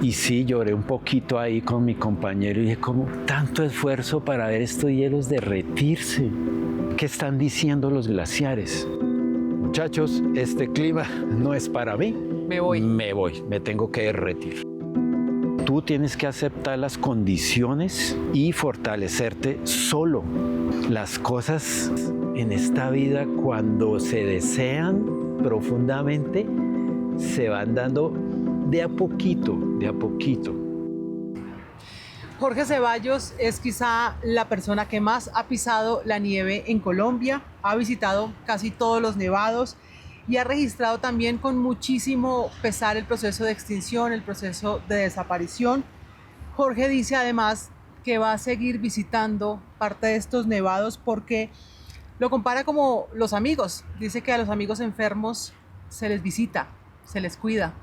Y sí, lloré un poquito ahí con mi compañero y dije, ¿cómo tanto esfuerzo para ver estos hielos derretirse? ¿Qué están diciendo los glaciares? Muchachos, este clima no es para mí. Me voy. Me tengo que derretir. Tú tienes que aceptar las condiciones y fortalecerte solo. Las cosas en esta vida, cuando se desean profundamente, se van dando de a poquito, de a poquito. Jorge Ceballos es quizá la persona que más ha pisado la nieve en Colombia, ha visitado casi todos los nevados y ha registrado también con muchísimo pesar el proceso de extinción, el proceso de desaparición. Jorge dice además que va a seguir visitando parte de estos nevados porque lo compara como los amigos. Dice que a los amigos enfermos se les visita, se les cuida.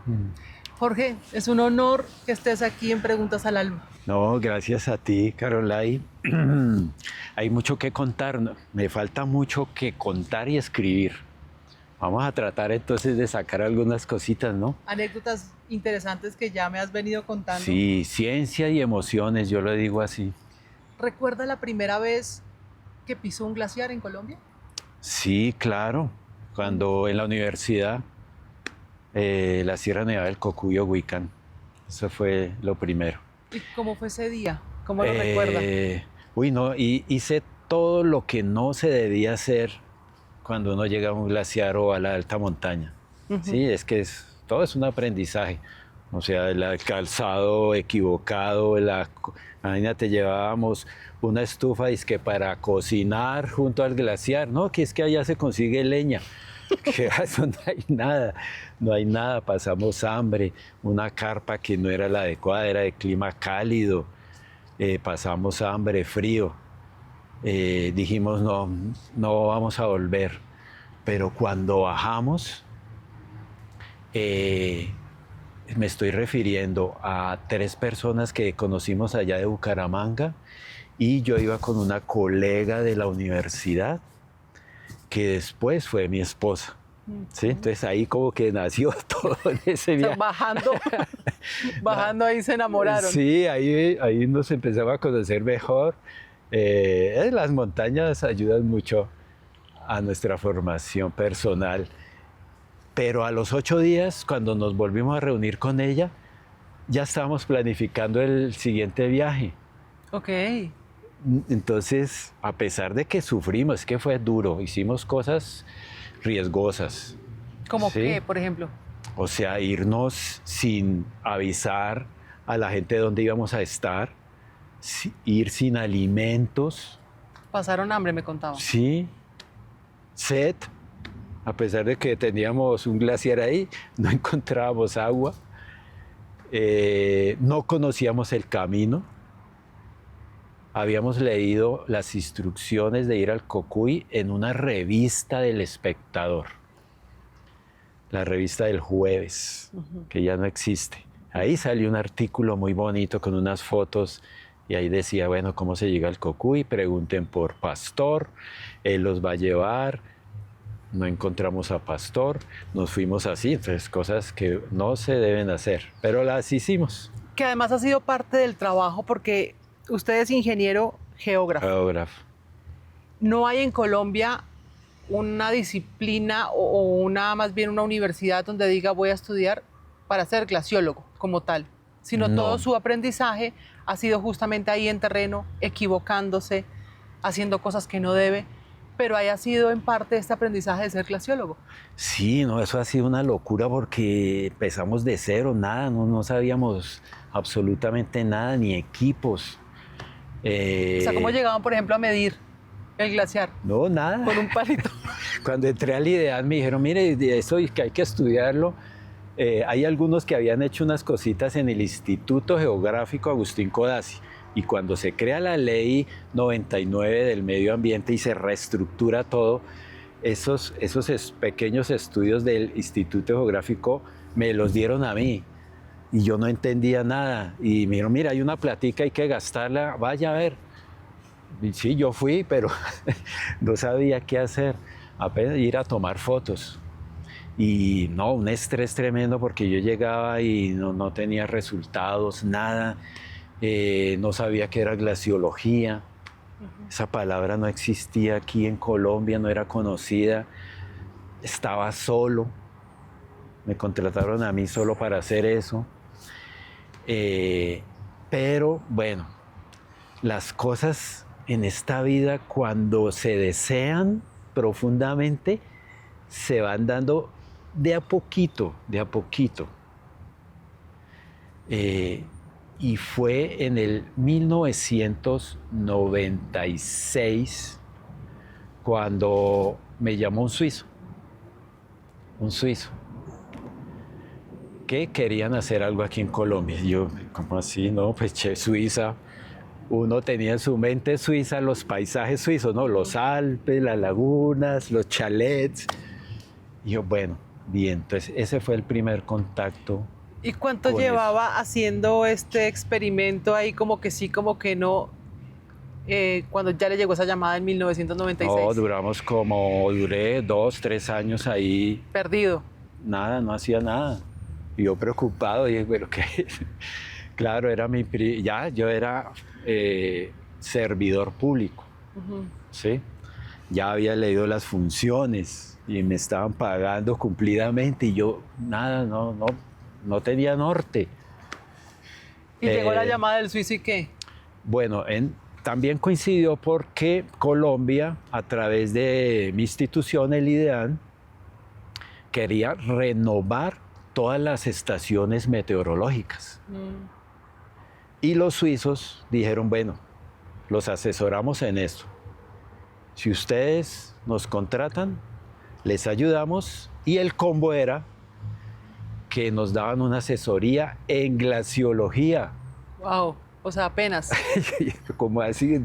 Jorge, es un honor que estés aquí en Preguntas al Alma. No, gracias a ti, Carolai. Hay mucho que contar, ¿no? Me falta mucho que contar y escribir. Vamos a tratar entonces de sacar algunas cositas, ¿no? Anécdotas interesantes que ya me has venido contando. Sí, ciencia y emociones, yo lo digo así. ¿Recuerda la primera vez que pisó un glaciar en Colombia? Sí, claro. Cuando en la universidad, la Sierra Nevada del Cocuyo, Huicán. Eso fue lo primero. ¿Y cómo fue ese día? ¿Cómo lo recuerda? Uy, no, y hice todo lo que no se debía hacer cuando uno llega a un glaciar o a la alta montaña. Sí, es que todo es un aprendizaje. O sea, el calzado equivocado, imagínate, llevábamos una estufa dizque para cocinar junto al glaciar, ¿no? Que es que allá se consigue leña. Que eso no hay nada, pasamos hambre, una carpa que no era la adecuada, era de clima cálido, pasamos hambre, frío. Dijimos no vamos a volver, pero cuando bajamos, me estoy refiriendo a 3 personas que conocimos allá de Bucaramanga y yo iba con una colega de la universidad que después fue mi esposa. ¿Sí? Entonces ahí como que nació todo en ese viaje. O sea, bajando ahí se enamoraron. Sí, ahí nos empezamos a conocer mejor. Las montañas ayudan mucho a nuestra formación personal. Pero a los 8 días, cuando nos volvimos a reunir con ella, ya estábamos planificando el siguiente viaje. Ok. Entonces, a pesar de que sufrimos, es que fue duro, hicimos cosas riesgosas. ¿Cómo ¿sí? qué, por ejemplo? O sea, irnos sin avisar a la gente dónde íbamos a estar, ir sin alimentos. Pasaron hambre, me contaba. Sí, sed, a pesar de que teníamos un glaciar ahí, no encontrábamos agua, no conocíamos el camino. Habíamos leído las instrucciones de ir al Cocuy en una revista del Espectador, la revista del jueves, que ya no existe. Ahí salió un artículo muy bonito con unas fotos y ahí decía, bueno, ¿cómo se llega al Cocuy? Pregunten por Pastor, él los va a llevar. No encontramos a Pastor, nos fuimos así, entonces cosas que no se deben hacer, pero las hicimos. Que además ha sido parte del trabajo porque usted es ingeniero geógrafo. Geógrafo. No hay en Colombia una disciplina más bien una universidad donde diga voy a estudiar para ser glaciólogo como tal, sino todo su aprendizaje ha sido justamente ahí en terreno, equivocándose, haciendo cosas que no debe, pero haya sido en parte este aprendizaje de ser glaciólogo. Sí, no, eso ha sido una locura porque empezamos de cero, nada, no sabíamos absolutamente nada, ni equipos. O sea, ¿cómo llegaban, por ejemplo, a medir el glaciar? No, nada. Con un palito. Cuando entré al IDEAN me dijeron, mire, eso es que hay que estudiarlo. Hay algunos que habían hecho unas cositas en el Instituto Geográfico Agustín Codazzi. Y cuando se crea la ley 99 del medio ambiente y se reestructura todo, esos pequeños estudios del Instituto Geográfico me los dieron a mí. Y yo no entendía nada. Y me dijeron, mira, hay una platica, hay que gastarla, vaya a ver. Y sí, yo fui, pero no sabía qué hacer. Apenas ir a tomar fotos. Y no, un estrés tremendo porque yo llegaba y no tenía resultados, nada. No sabía qué era glaciología. Esa palabra no existía aquí en Colombia, no era conocida. Estaba solo. Me contrataron a mí solo para hacer eso. Pero bueno, las cosas en esta vida cuando se desean profundamente se van dando de a poquito, de a poquito. Y fue en el 1996 cuando me llamó un suizo, que querían hacer algo aquí en Colombia. Y yo, ¿cómo así? No, pues che, Suiza. Uno tenía en su mente Suiza los paisajes suizos, ¿no? Los Alpes, las lagunas, los chalets. Y yo, bueno, bien. Entonces, ese fue el primer contacto. ¿Y cuánto llevaba haciendo este experimento ahí, como que sí, como que no, cuando ya le llegó esa llamada en 1996? No, duré 2, 3 años ahí. Perdido. Nada, no hacía nada. Y yo preocupado, dije, ¿pero qué? Claro, yo era servidor público, ¿sí? Ya había leído las funciones y me estaban pagando cumplidamente y yo, nada, no tenía norte. ¿Y llegó la llamada del suizo y qué? Bueno, también coincidió porque Colombia, a través de mi institución, el IDEAN, quería renovar todas las estaciones meteorológicas. Y los suizos dijeron, bueno, los asesoramos en esto. Si ustedes nos contratan, les ayudamos. Y el combo era que nos daban una asesoría en glaciología. ¡Wow! O sea, apenas. Como así,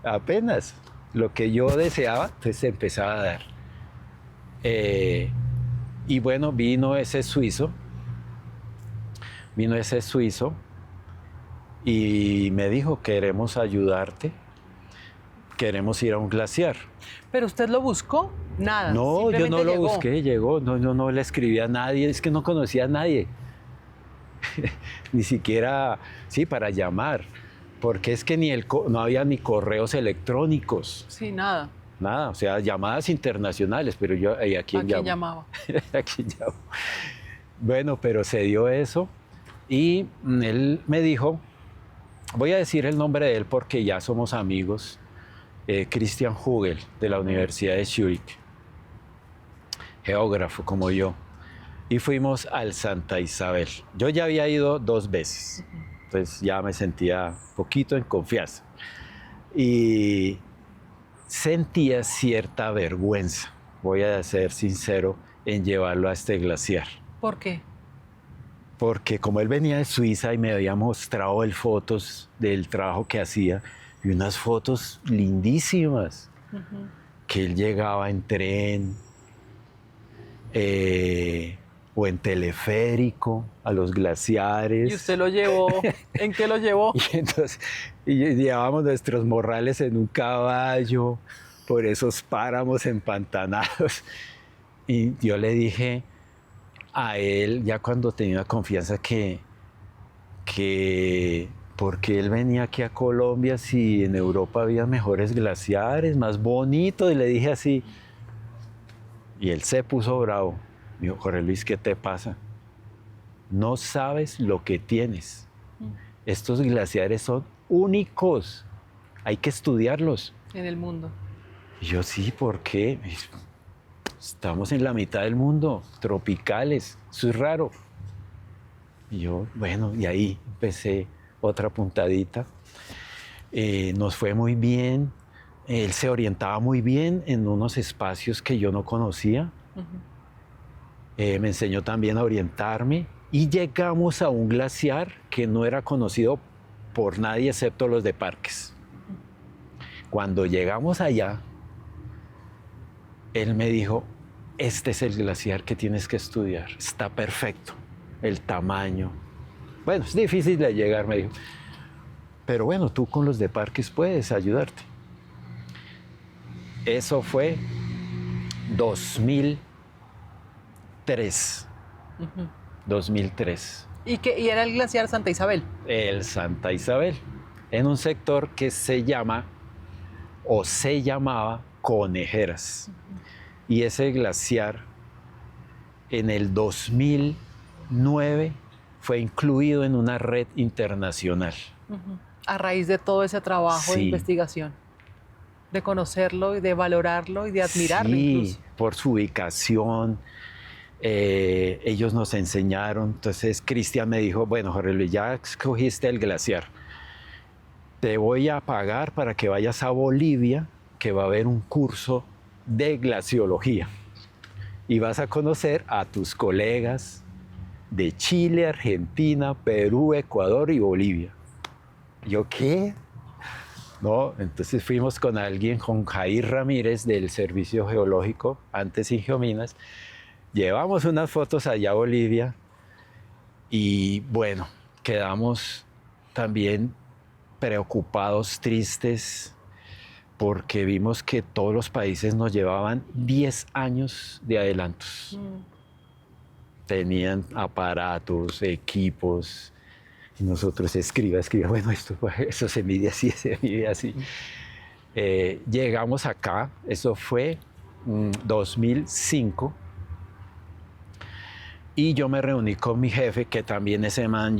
apenas. Lo que yo deseaba, pues se empezaba a dar. Y bueno, vino ese suizo y me dijo, queremos ayudarte, queremos ir a un glaciar. ¿Pero usted lo buscó? Nada. No, yo no lo busqué, llegó, no le escribí a nadie, es que no conocía a nadie. Ni siquiera, sí, para llamar, porque es que no había ni correos electrónicos. Sí, nada. Nada, o sea, llamadas internacionales, pero yo, ¿a quién llamaba? ¿A quién llamo? Bueno, pero se dio eso y él me dijo, voy a decir el nombre de él porque ya somos amigos, Christian Hugel, de la Universidad de Zúrich, geógrafo como yo, y fuimos al Santa Isabel. Yo ya había ido 2 veces, entonces ya me sentía poquito en confianza. Y sentía cierta vergüenza, voy a ser sincero, en llevarlo a este glaciar. ¿Por qué? Porque como él venía de Suiza y me había mostrado fotos del trabajo que hacía, y unas fotos lindísimas, que él llegaba en tren o en teleférico a los glaciares. ¿Y usted lo llevó? ¿En qué lo llevó? Y entonces llevábamos nuestros morrales en un caballo por esos páramos empantanados. Y yo le dije a él, ya cuando tenía confianza, que porque él venía aquí a Colombia si en Europa había mejores glaciares, más bonitos, y le dije así. Y él se puso bravo. Me dijo, Jorge Luis, ¿qué te pasa? No sabes lo que tienes. Estos glaciares son únicos. Hay que estudiarlos. En el mundo. Y yo, sí, ¿por qué? Estamos en la mitad del mundo, tropicales, eso es raro. Y yo, bueno, y ahí empecé otra puntadita. Nos fue muy bien. Él se orientaba muy bien en unos espacios que yo no conocía. Me enseñó también a orientarme. Y llegamos a un glaciar que no era conocido por nadie excepto los de parques. Cuando llegamos allá, él me dijo, este es el glaciar que tienes que estudiar, está perfecto, el tamaño. Bueno, es difícil de llegar, me dijo, pero bueno, tú con los de parques puedes ayudarte. Eso fue 2000, 2003. Ujú. 2003. Y era el glaciar Santa Isabel. El Santa Isabel, en un sector que se llama o se llamaba Conejeras. Y ese glaciar en el 2009 fue incluido en una red internacional. Ujú. A raíz de todo ese trabajo de Sí. investigación, de conocerlo y de valorarlo y de admirarlo Sí, incluso. por su ubicación. Ellos nos enseñaron. Entonces Cristian me dijo, bueno, Jorge Luis, ya escogiste el glaciar. Te voy a pagar para que vayas a Bolivia, que va a haber un curso de glaciología. Y vas a conocer a tus colegas de Chile, Argentina, Perú, Ecuador y Bolivia. ¿Yo qué? No, entonces fuimos con alguien, con Jair Ramírez del Servicio Geológico, antes Ingeominas. Llevamos unas fotos allá a Bolivia y bueno, quedamos también preocupados, tristes, porque vimos que todos los países nos llevaban 10 años de adelantos. Tenían aparatos, equipos, y nosotros escriba, bueno, esto se mide así, se mide así. Llegamos acá, eso fue 2005, y yo me reuní con mi jefe, que también ese man,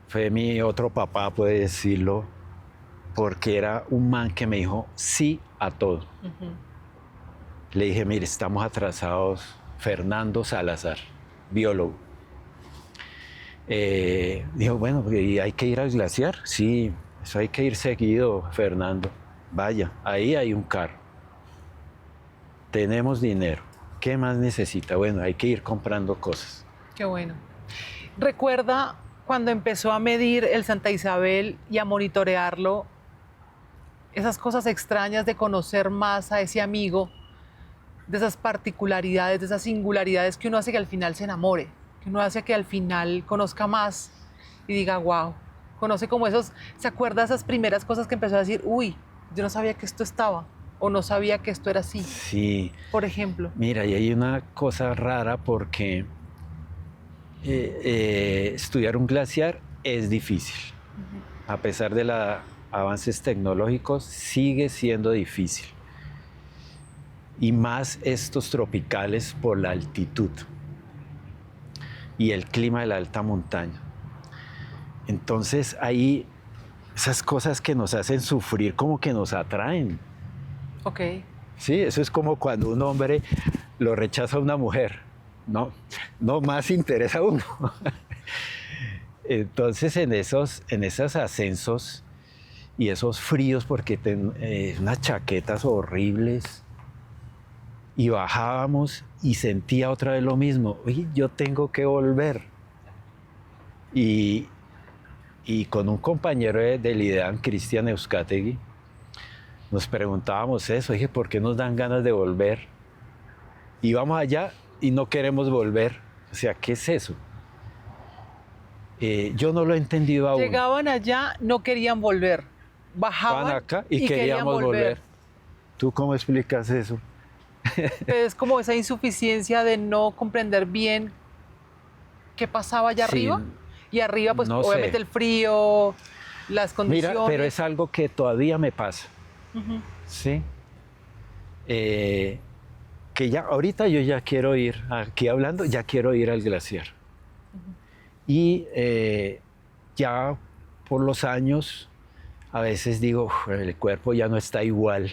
fue mi otro papá, puede decirlo, porque era un man que me dijo sí a todo. Ujú. Le dije, mire, estamos atrasados. Fernando Salazar, biólogo. Dijo, bueno, ¿y hay que ir al glaciar? Sí, eso hay que ir seguido, Fernando. Vaya, ahí hay un carro. Tenemos dinero. ¿Qué más necesita? Bueno, hay que ir comprando cosas. Qué bueno. ¿Recuerda cuando empezó a medir el Santa Isabel y a monitorearlo, esas cosas extrañas de conocer más a ese amigo, de esas particularidades, de esas singularidades que uno hace que al final se enamore, que uno hace que al final conozca más y diga, wow, conoce como esos, se acuerda de esas primeras cosas que empezó a decir, uy, yo no sabía que esto estaba, o no sabía que esto era así, Sí, por ejemplo? mira, y hay una cosa rara porque estudiar un glaciar es difícil. A pesar de los avances tecnológicos, sigue siendo difícil. Y más estos tropicales por la altitud y el clima de la alta montaña. Entonces ahí esas cosas que nos hacen sufrir como que nos atraen. Ok. Sí, eso es como cuando un hombre lo rechaza a una mujer. No más interesa a uno. Entonces en esos ascensos y esos fríos, porque unas chaquetas horribles, y bajábamos y sentía otra vez lo mismo. Oye, yo tengo que volver. Y con un compañero del IDEAN, Cristian Euskategui, nos preguntábamos eso. Dije, ¿por qué nos dan ganas de volver? Y vamos allá y no queremos volver. O sea, ¿qué es eso? Yo no lo he entendido aún. Llegaban allá, no querían volver. Bajaban Van acá y queríamos volver. ¿Tú cómo explicas eso? Pero es como esa insuficiencia de no comprender bien qué pasaba allá Sí, arriba. Y arriba, pues no obviamente sé. el frío, las condiciones. Mira, pero es algo que todavía me pasa. Ujú. ¿Sí? Que ya, ahorita yo ya quiero ir, aquí hablando, ya quiero ir al glaciar. Y ya por los años, a veces digo, "Uf, el cuerpo ya no está igual.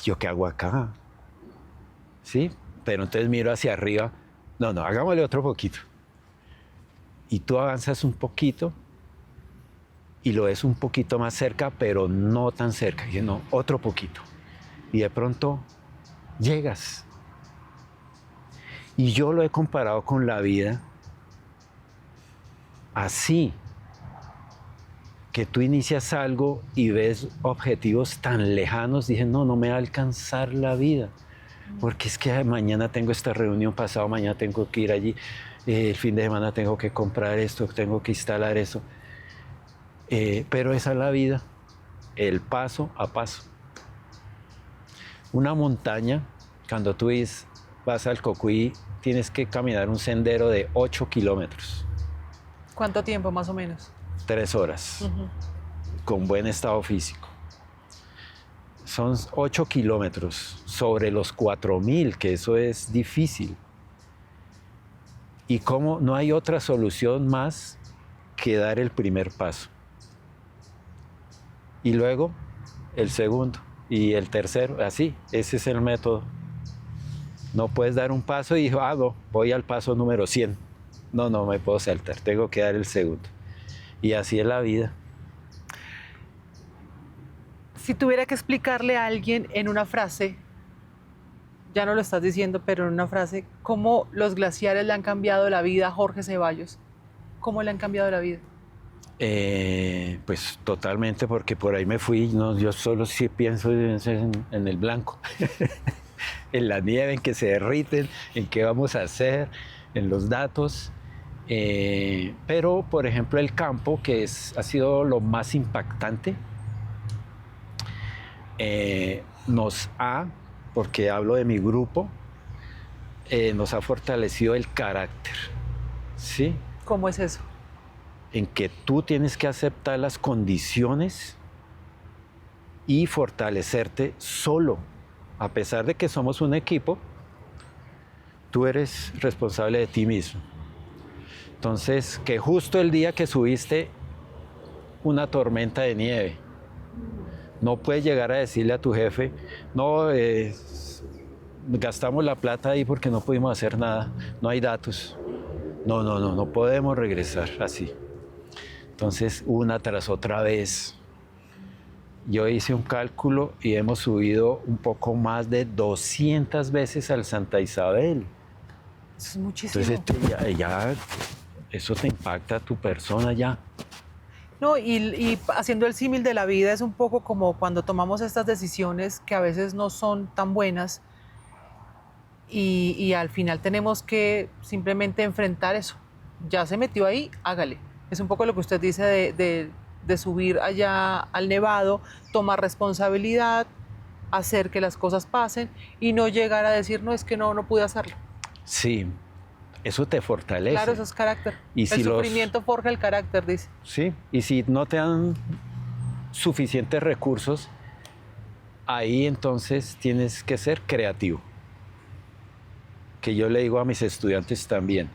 ¿Yo qué hago acá? ¿Sí? Pero entonces miro hacia arriba, no, hagámosle otro poquito. Y tú avanzas un poquito y lo ves un poquito más cerca, pero no tan cerca. Y no, otro poquito. Y de pronto llegas. Y yo lo he comparado con la vida así, que tú inicias algo y ves objetivos tan lejanos, dije, no me va a alcanzar la vida, porque es que mañana tengo esta reunión, pasado mañana tengo que ir allí, el fin de semana tengo que comprar esto, tengo que instalar eso. Pero esa es la vida, el paso a paso. Una montaña, Cuando tú vas al Cocuy, tienes que caminar un sendero de 8 kilómetros, ¿Cuánto tiempo más o menos? 3 horas, con buen estado físico. Son 8 kilómetros sobre los 4.000, que eso es difícil. Y cómo no hay otra solución más que dar el primer paso. Y luego el segundo y el tercero, así, ese es el método. No puedes dar un paso y no, voy al paso número 100. No me puedo saltar, tengo que dar el segundo. Y así es la vida. Si tuviera que explicarle a alguien en una frase, ya no lo estás diciendo, pero en una frase, cómo los glaciares le han cambiado la vida a Jorge Ceballos, ¿cómo le han cambiado la vida? Pues totalmente, porque por ahí me fui, no, yo solo sí pienso en el blanco, en la nieve, en que se derriten, en qué vamos a hacer, en los datos. Pero, por ejemplo, el campo, que ha sido lo más impactante, porque hablo de mi grupo, nos ha fortalecido el carácter, ¿sí? ¿Cómo es eso? En que tú tienes que aceptar las condiciones y fortalecerte solo. A pesar de que somos un equipo, tú eres responsable de ti mismo. Entonces, que justo el día que subiste una tormenta de nieve, no puedes llegar a decirle a tu jefe, no, gastamos la plata ahí porque no pudimos hacer nada, no hay datos. No podemos regresar así. Entonces, una tras otra vez, yo hice un cálculo y hemos subido un poco más de 200 veces al Santa Isabel. Eso es muchísimo. Entonces, ya eso te impacta a tu persona ya. No, y haciendo el símil de la vida es un poco como cuando tomamos estas decisiones que a veces no son tan buenas y al final tenemos que simplemente enfrentar eso. Ya se metió ahí, hágale. Es un poco lo que usted dice de subir allá al Nevado, tomar responsabilidad, hacer que las cosas pasen y no llegar a decir, no, es que no pude hacerlo. Sí, eso te fortalece. Claro, eso es carácter. Y el sufrimiento forja el carácter, dice. Sí, y si no te dan suficientes recursos, ahí entonces tienes que ser creativo. Que yo le digo a mis estudiantes también,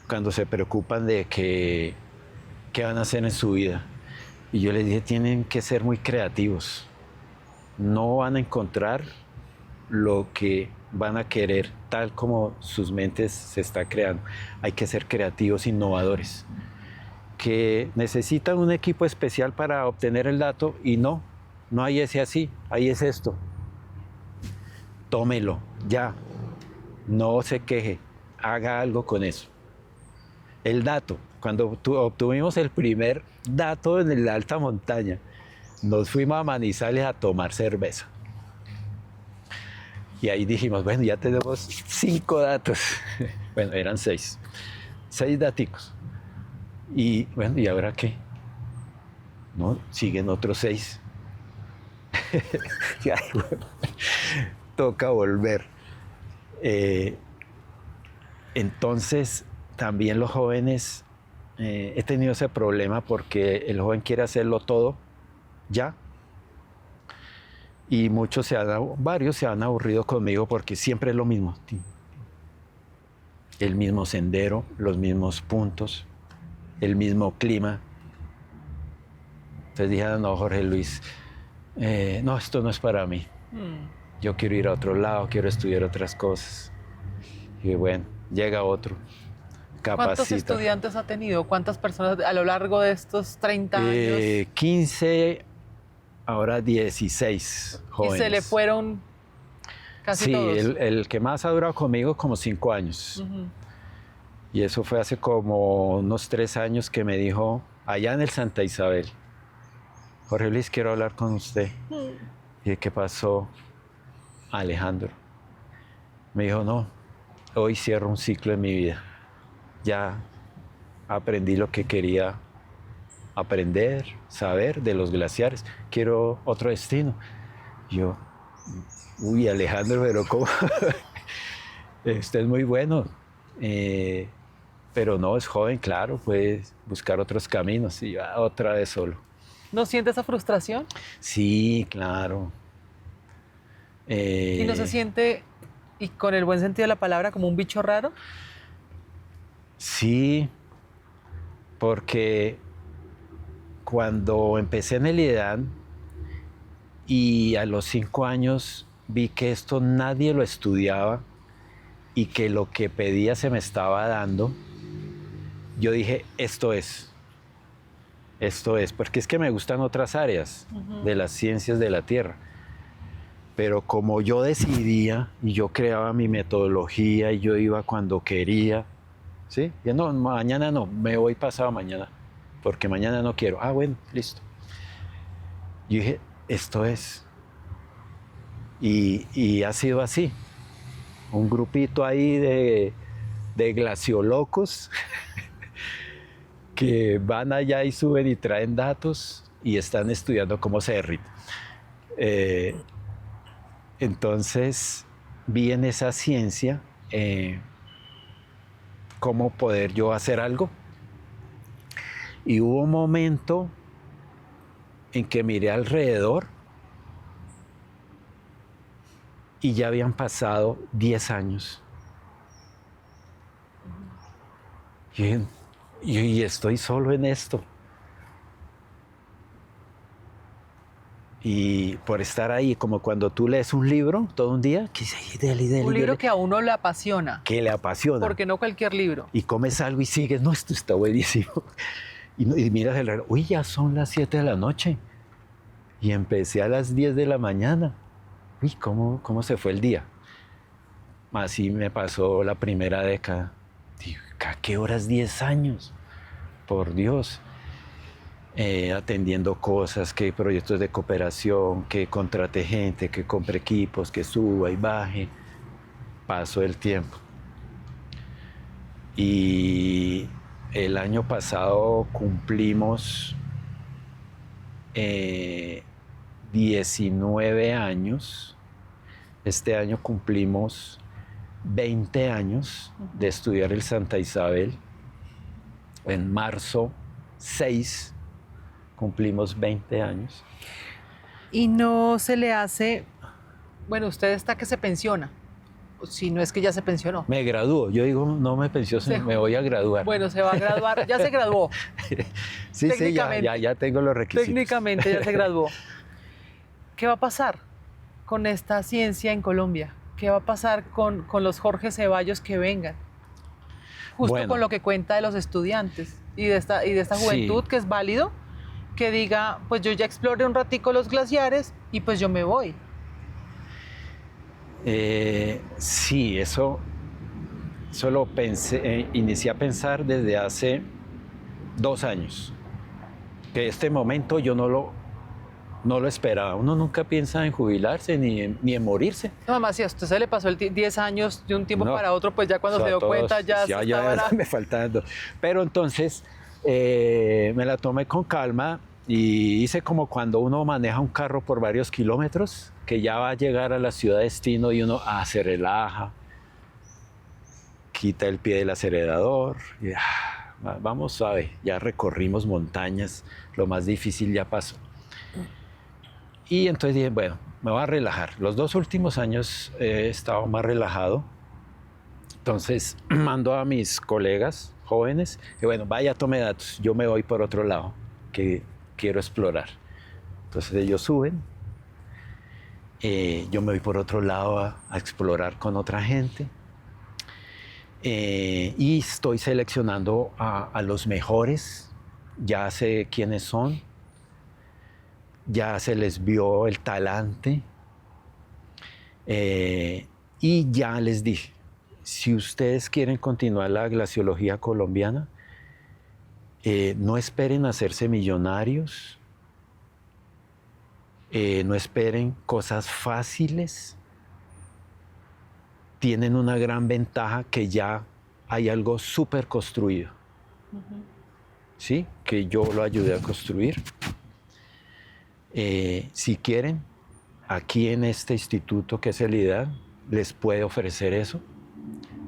cuando se preocupan de qué van a hacer en su vida. Y yo les dije, tienen que ser muy creativos. No van a encontrar lo que van a querer tal como sus mentes se están creando. Hay que ser creativos, innovadores. Que necesitan un equipo especial para obtener el dato y no hay ese así, ahí es esto. Tómelo, ya. No se queje, haga algo con eso. El dato, cuando obtuvimos el primer dato en la alta montaña, nos fuimos a Manizales a tomar cerveza. Y ahí dijimos, bueno, ya tenemos 5 datos. Bueno, eran 6. 6 daticos. Y bueno, ¿y ahora qué? No, siguen otros 6. Y ahí, bueno, toca volver. Entonces, también los jóvenes, he tenido ese problema porque el joven quiere hacerlo todo ya. Y varios se han aburrido conmigo porque siempre es lo mismo. El mismo sendero, los mismos puntos, el mismo clima. Entonces dije, no, Jorge Luis, no, esto no es para mí. Yo quiero ir a otro lado, quiero estudiar otras cosas. Y bueno, llega otro, capacita. ¿Cuántos estudiantes ha tenido? ¿Cuántas personas a lo largo de estos 30 años? 15, ahora 16 jóvenes. Y se le fueron casi todos. Sí, el que más ha durado conmigo como 5 años. Y eso fue hace como unos 3 años que me dijo, allá en el Santa Isabel, Jorge Luis, quiero hablar con usted. Y dije, ¿qué pasó, Alejandro? Me dijo, no, hoy cierro un ciclo en mi vida. Ya aprendí lo que quería aprender, saber de los glaciares. Quiero otro destino. Yo, Uy, Alejandro, pero ¿cómo? Usted es muy bueno. Pero no, es joven, claro, puede buscar otros caminos y va otra vez solo. ¿No siente esa frustración? Sí, claro. ¿Y no se siente, y con el buen sentido de la palabra, como un bicho raro? Sí, porque cuando empecé en el IDEAN y a los 5 años vi que esto nadie lo estudiaba y que lo que pedía se me estaba dando, yo dije, esto es, porque es que me gustan otras áreas de las ciencias de la Tierra. Pero como yo decidía y yo creaba mi metodología y yo iba cuando quería, ¿sí? Y no, mañana no, me voy pasado mañana, porque mañana no quiero. Ah, bueno, listo. Yo dije, esto es. Y ha sido así. Un grupito ahí de glaciolocos que van allá y suben y traen datos y están estudiando cómo se derrite. Entonces vi en esa ciencia cómo poder yo hacer algo. Y hubo un momento en que miré alrededor y ya habían pasado 10 años. Y estoy solo en esto. Y por estar ahí, como cuando tú lees un libro todo un día, que dices, dele, Un libro que a uno le apasiona. que le apasiona. Porque no cualquier libro. Y comes algo y sigues, no, esto está buenísimo. Y miras el reloj, uy, ya son las 7 de la noche. Y empecé a las 10 de la mañana. Uy, ¿cómo se fue el día? Así me pasó la primera década. Digo, ¿a qué horas 10 años? Por Dios. Atendiendo cosas, que proyectos de cooperación, que contrate gente, que compre equipos, que suba y baje. Pasó el tiempo. Y el año pasado cumplimos 19 años. Este año cumplimos 20 años de estudiar el Santa Isabel. En marzo 6 cumplimos 20 años. Y no se le hace, bueno, usted está que se pensiona, si no es que ya se pensionó. Me gradúo, yo digo, no me pensiono, me voy a graduar. Bueno, se va a graduar, ya se graduó. Sí, ya tengo los requisitos. Técnicamente ya se graduó. ¿Qué va a pasar con esta ciencia en Colombia? ¿Qué va a pasar con los Jorge Ceballos que vengan? Justo Bueno, con lo que cuenta de los estudiantes y de esta juventud, sí, que es válido, que diga, pues yo ya exploré un ratico los glaciares y pues yo me voy. sí, eso lo pensé, inicié a pensar desde hace 2 años. Que este momento yo no lo esperaba. Uno nunca piensa en jubilarse ni en morirse. No, además, si a usted se le pasó el 10 años de un tiempo No, para otro, pues ya cuando se dio cuenta ya me faltan 2. Pero entonces me la tomé con calma y hice como cuando uno maneja un carro por varios kilómetros, que ya va a llegar a la ciudad de destino y uno se relaja, quita el pie del acelerador y vamos suave, ya recorrimos montañas, lo más difícil ya pasó. Y entonces dije, bueno, me voy a relajar. Los 2 últimos años he estado más relajado. Entonces mando a mis colegas jóvenes que, bueno, vaya, tome datos, yo me voy por otro lado, que quiero explorar. Entonces ellos suben, yo me voy por otro lado a explorar con otra gente. Y estoy seleccionando a los mejores, ya sé quiénes son, ya se les vio el talante, y ya les dije, si ustedes quieren continuar la glaciología colombiana, no esperen hacerse millonarios, no esperen cosas fáciles. Tienen una gran ventaja, que ya hay algo súper construido, ¿sí? Que yo lo ayudé a construir. Si quieren, aquí en este instituto que es el IDEA les puede ofrecer eso,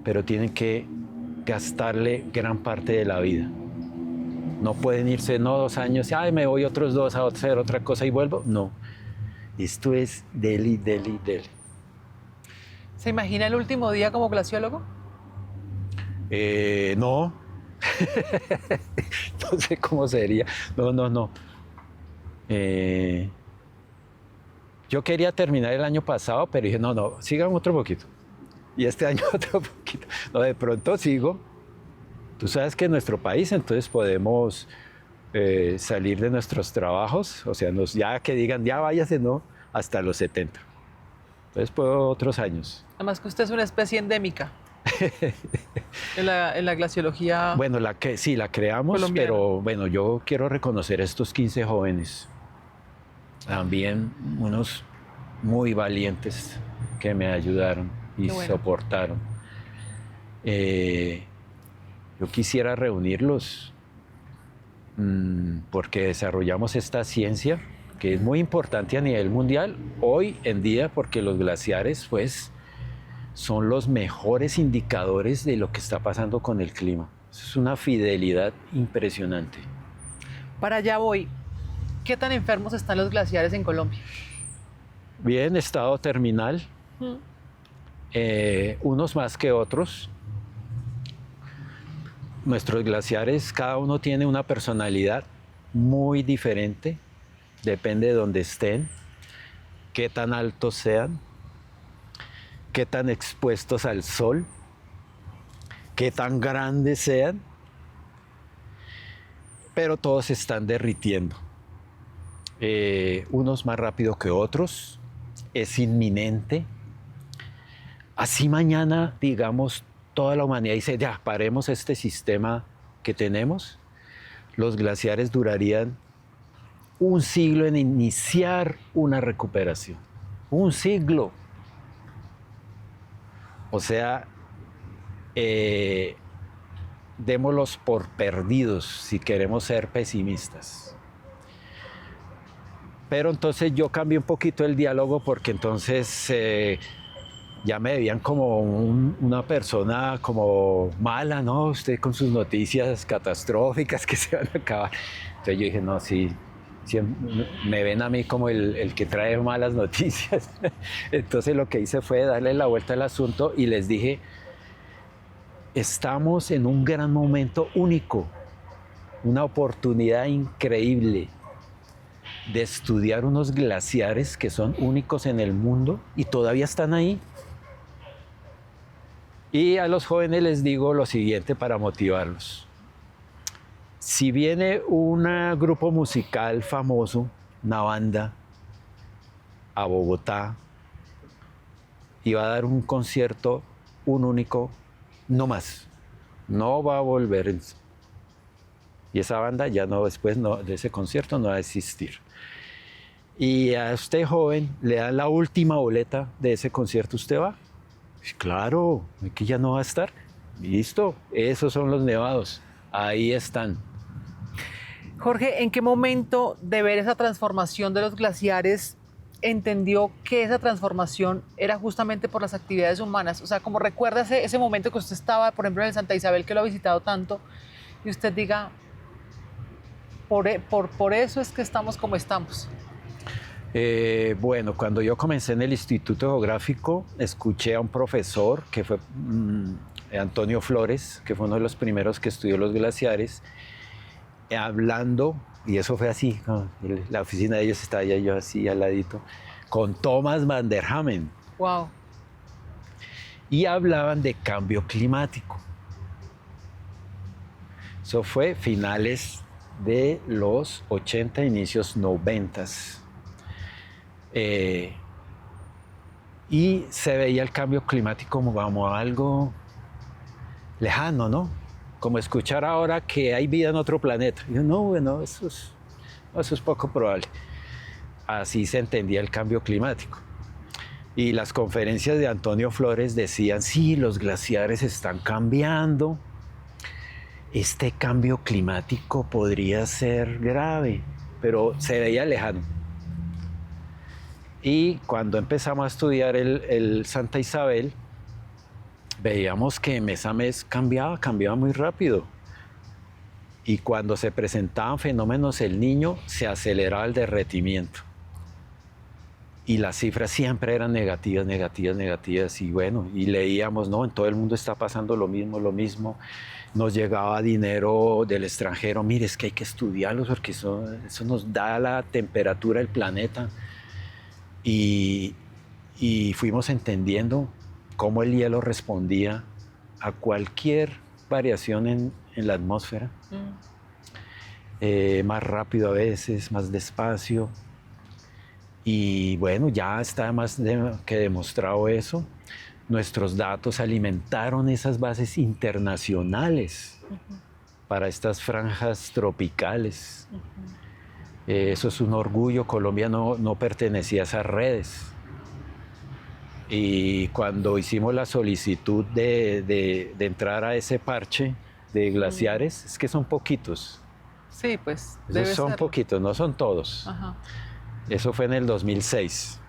pero tienen que gastarle gran parte de la vida. No pueden irse, no 2 años, ay, me voy otros 2 a hacer otra cosa y vuelvo. No, esto es deli, deli, deli. ¿Se imagina el último día como glaciólogo? No, no sé cómo sería. No. Yo quería terminar el año pasado, pero dije, no, sigan otro poquito. Y este año otro poquito. No, de pronto sigo. Tú sabes que en nuestro país entonces podemos salir de nuestros trabajos, o sea, ya que digan, ya váyase, no, hasta los 70. Entonces puedo otros años. Además que usted es una especie endémica en la glaciología. Bueno, sí, la creamos, colombiana. Pero bueno, yo quiero reconocer a estos 15 jóvenes, también unos muy valientes que me ayudaron y soportaron. Yo quisiera reunirlos porque desarrollamos esta ciencia que es muy importante a nivel mundial hoy en día, porque los glaciares pues son los mejores indicadores de lo que está pasando con el clima. Es una fidelidad impresionante. Para allá voy. ¿Qué tan enfermos están los glaciares en Colombia? Bien, estado terminal. Unos más que otros. Nuestros glaciares, cada uno tiene una personalidad muy diferente. Depende de dónde estén, qué tan altos sean, qué tan expuestos al sol, qué tan grandes sean, pero todos se están derritiendo. Unos más rápido que otros, es inminente. Así mañana, digamos, toda la humanidad dice, ya, paremos este sistema que tenemos, los glaciares durarían un siglo en iniciar una recuperación. Un siglo. O sea, démoslos por perdidos si queremos ser pesimistas. Pero entonces yo cambié un poquito el diálogo porque entonces ya me veían como una persona como mala, ¿no? Usted con sus noticias catastróficas que se van a acabar. Entonces yo dije, no, sí, me ven a mí como el que trae malas noticias. Entonces lo que hice fue darle la vuelta al asunto y les dije, estamos en un gran momento único, una oportunidad increíble de estudiar unos glaciares que son únicos en el mundo y todavía están ahí. Y a los jóvenes les digo lo siguiente para motivarlos. Si viene un grupo musical famoso, una banda, a Bogotá y va a dar un concierto, un único, no más, no va a volver. Y esa banda ya no, después de ese concierto no va a existir. Y a usted joven le dan la última boleta de ese concierto, ¿usted va? Claro, que ya no va a estar. Listo, esos son los nevados, ahí están. Jorge, ¿en qué momento de ver esa transformación de los glaciares entendió que esa transformación era justamente por las actividades humanas? O sea, como recuerda ese momento que usted estaba, por ejemplo, en el Santa Isabel, que lo ha visitado tanto, y usted diga, por eso es que estamos como estamos. Bueno, cuando yo comencé en el Instituto Geográfico, escuché a un profesor que fue Antonio Flores, que fue uno de los primeros que estudió los glaciares, hablando, y eso fue así, ¿no? La oficina de ellos estaba allá, yo así al ladito, con Thomas van der Hamen. Wow. Y hablaban de cambio climático. Eso fue finales de los 80, inicios 90. Y se veía el cambio climático como algo lejano, ¿no? Como escuchar ahora que hay vida en otro planeta. Y yo, no, bueno, eso es poco probable. Así se entendía el cambio climático. Y las conferencias de Antonio Flores decían, sí, los glaciares están cambiando. Este cambio climático podría ser grave, pero se veía lejano. Y cuando empezamos a estudiar el Santa Isabel, veíamos que mes a mes cambiaba muy rápido. Y cuando se presentaban fenómenos el Niño, se aceleraba el derretimiento. Y las cifras siempre eran negativas, negativas, negativas. Y bueno, y leíamos, no, en todo el mundo está pasando lo mismo, lo mismo. Nos llegaba dinero del extranjero, mire, es que hay que estudiarlos porque eso nos da la temperatura del planeta. Y fuimos entendiendo cómo el hielo respondía a cualquier variación en la atmósfera. Más rápido a veces, más despacio. Y bueno, ya está más que demostrado eso. Nuestros datos alimentaron esas bases internacionales para estas franjas tropicales. Eso es un orgullo. Colombia no pertenecía a esas redes. Y cuando hicimos la solicitud de entrar a ese parche de glaciares, es que son poquitos. Sí, pues Esos son poquitos, no son todos. Ajá. Eso fue en el 2006.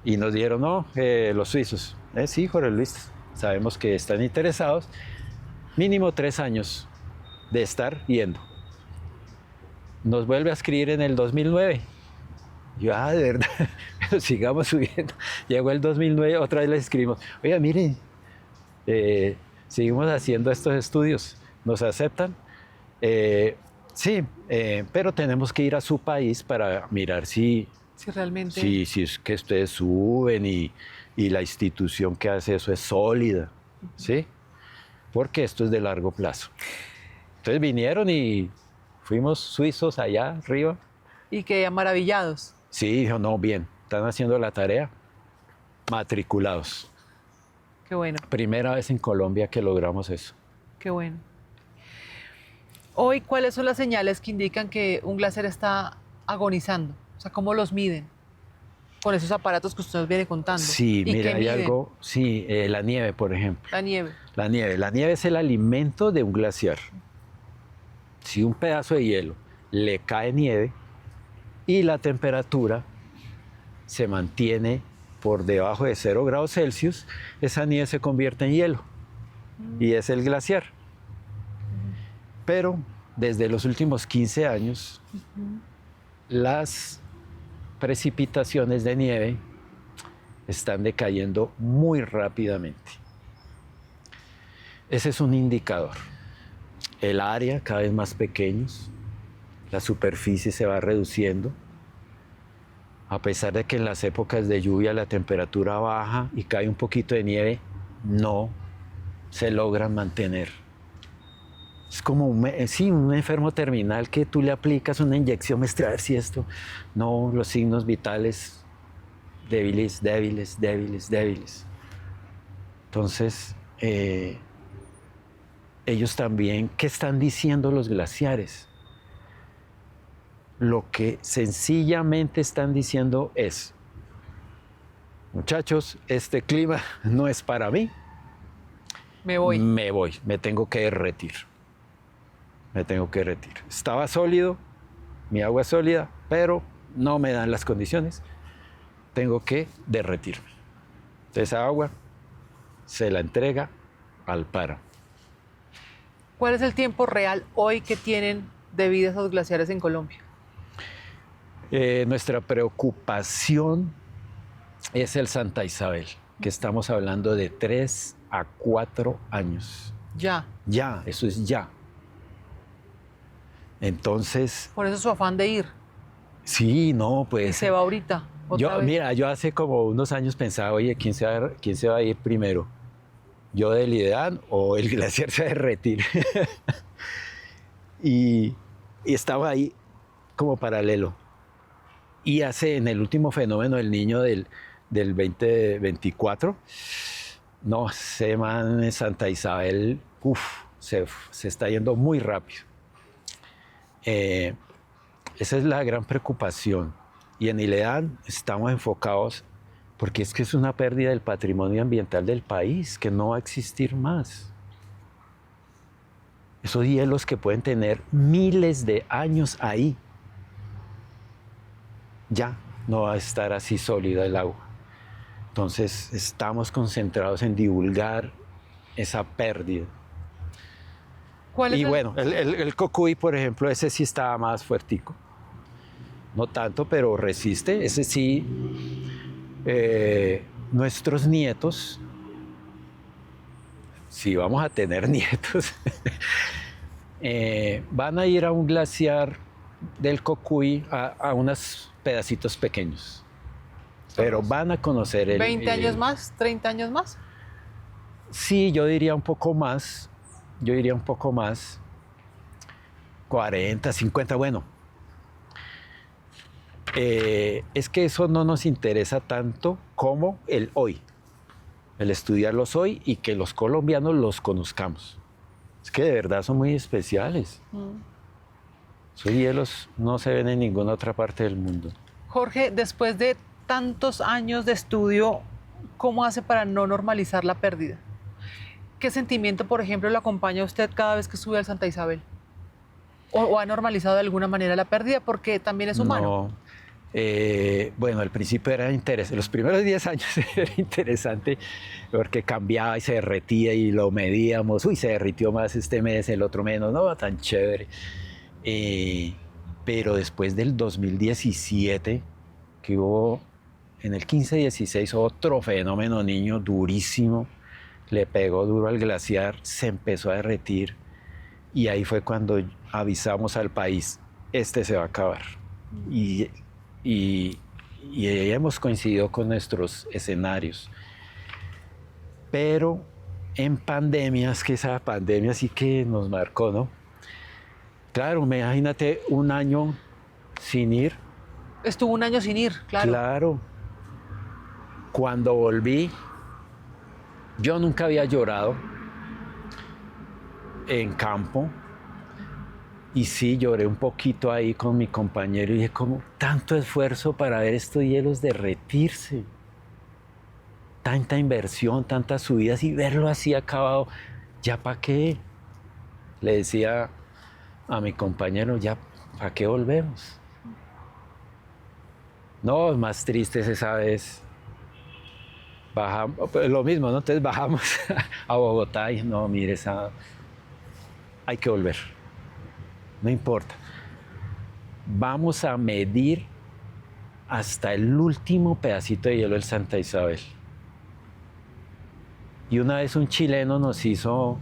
Y nos dijeron, no, los suizos. Sí, Jorge Luis, sabemos que están interesados. Mínimo 3 años de estar yendo. Nos vuelve a escribir en el 2009. Yo, de verdad, pero sigamos subiendo. Llegó el 2009, otra vez les escribimos, oiga, miren, seguimos haciendo estos estudios, ¿nos aceptan? Sí, pero tenemos que ir a su país para mirar si realmente... si es que ustedes suben y la institución que hace eso es sólida, ¿sí? Porque esto es de largo plazo. Entonces vinieron y fuimos suizos allá arriba. Y que maravillados. Sí, dijo, no, bien, están haciendo la tarea, matriculados. Qué bueno. Primera vez en Colombia que logramos eso. Qué bueno. Hoy, ¿cuáles son las señales que indican que un glaciar está agonizando? O sea, ¿cómo los miden? Con esos aparatos que usted nos viene contando. Sí, mira, hay algo, sí, la nieve, por ejemplo. La nieve. La nieve es el alimento de un glaciar. Si un pedazo de hielo le cae nieve y la temperatura se mantiene por debajo de 0 grados Celsius, esa nieve se convierte en hielo y es el glaciar. Pero desde los últimos 15 años, las precipitaciones de nieve están decayendo muy rápidamente. Ese es un indicador. El área cada vez más pequeños, la superficie se va reduciendo. A pesar de que en las épocas de lluvia la temperatura baja y cae un poquito de nieve, no se logran mantener. Es como un enfermo terminal que tú le aplicas una inyección, a ver si esto, no, los signos vitales débiles, débiles, débiles, débiles. Entonces, ellos también, ¿qué están diciendo los glaciares? Lo que sencillamente están diciendo es, muchachos, este clima no es para mí. Me voy, me tengo que derretir. Me tengo que derretir. Estaba sólido, mi agua es sólida, pero no me dan las condiciones. Tengo que derretirme. Entonces, esa agua se la entrega al páramo. ¿Cuál es el tiempo real hoy que tienen de vida esos glaciares en Colombia? Nuestra preocupación es el Santa Isabel, que estamos hablando de 3 a 4 años. Ya. Ya, eso es ya. Entonces... Por eso su afán de ir. Sí, no, pues... Y se va ahorita, otra vez. Mira, yo hace como unos años pensaba, oye, ¿quién se va a ir primero? ¿Yo del Ideán o el glaciar se va a derretir? y estaba ahí como paralelo. Y en el último fenómeno del Niño del 2024, no, ese man en Santa Isabel, se está yendo muy rápido. Esa es la gran preocupación. Y en Ileán estamos enfocados porque es que es una pérdida del patrimonio ambiental del país, que no va a existir más. Esos hielos que pueden tener miles de años ahí. Ya, no va a estar así sólida el agua. Entonces estamos concentrados en divulgar esa pérdida. ¿Cuál es Y bueno, el cocuy, por ejemplo, ese sí estaba más fuertico. No tanto, pero resiste. Ese sí, nuestros nietos, si vamos a tener nietos, van a ir a un glaciar del Cocuy a unos pedacitos pequeños. Pero van a conocer el... ¿20 años más? ¿30 años más? Sí, yo diría un poco más. Yo diría un poco más. 40, 50, bueno. Es que eso no nos interesa tanto como el hoy. El estudiarlos hoy y que los colombianos los conozcamos. Es que de verdad son muy especiales. Esos hielos no se ven en ninguna otra parte del mundo. Jorge, después de tantos años de estudio, ¿cómo hace para no normalizar la pérdida? ¿Qué sentimiento, por ejemplo, lo acompaña a usted cada vez que sube al Santa Isabel? ¿O ha normalizado de alguna manera la pérdida? Porque también es humano. No. Bueno, al principio era interesante, los primeros 10 años era interesante porque cambiaba y se derretía y lo medíamos, uy, se derritió más este mes, el otro menos, no, tan chévere. Pero después del 2017, que hubo en el 15-16 otro fenómeno niño durísimo, le pegó duro al glaciar, se empezó a derretir y ahí fue cuando avisamos al país, este se va a acabar. Y hemos coincidido con nuestros escenarios. Pero en pandemias, que esa pandemia sí que nos marcó, ¿no? Claro, imagínate un año sin ir. Estuvo un año sin ir, claro. Claro. Cuando volví, yo nunca había llorado en campo. Y sí, lloré un poquito ahí con mi compañero y dije, como tanto esfuerzo para ver estos hielos derretirse. Tanta inversión, tantas subidas y verlo así acabado, ¿ya para qué? Le decía a mi compañero, ¿ya para qué volvemos? No, más tristes esa vez. Bajamos, pues lo mismo, ¿no? Entonces bajamos a Bogotá y no, mire, hay que volver. No importa. Vamos a medir hasta el último pedacito de hielo del Santa Isabel. Y una vez un chileno nos hizo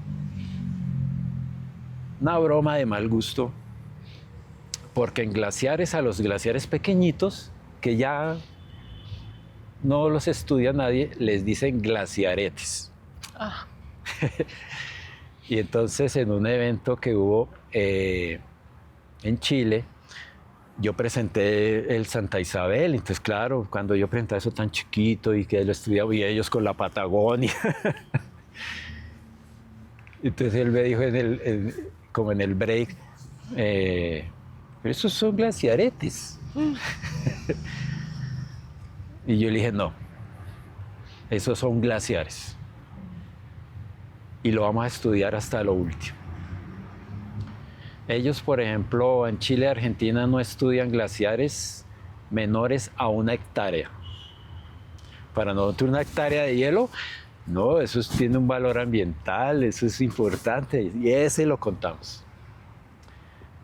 una broma de mal gusto, porque en glaciares, a los glaciares pequeñitos, que ya no los estudia nadie, les dicen glaciaretes. Ah. Y entonces en un evento que hubo en Chile, yo presenté el Santa Isabel, entonces claro, cuando yo presentaba eso tan chiquito y que lo estudiaba y ellos con la Patagonia, entonces él me dijo como en el break, pero esos son glaciaretes. Y yo le dije, no, esos son glaciares. Y lo vamos a estudiar hasta lo último. Ellos, por ejemplo, en Chile y Argentina no estudian glaciares menores a 1 hectárea. Para nosotros 1 hectárea de hielo, no, eso tiene un valor ambiental, eso es importante y ese lo contamos.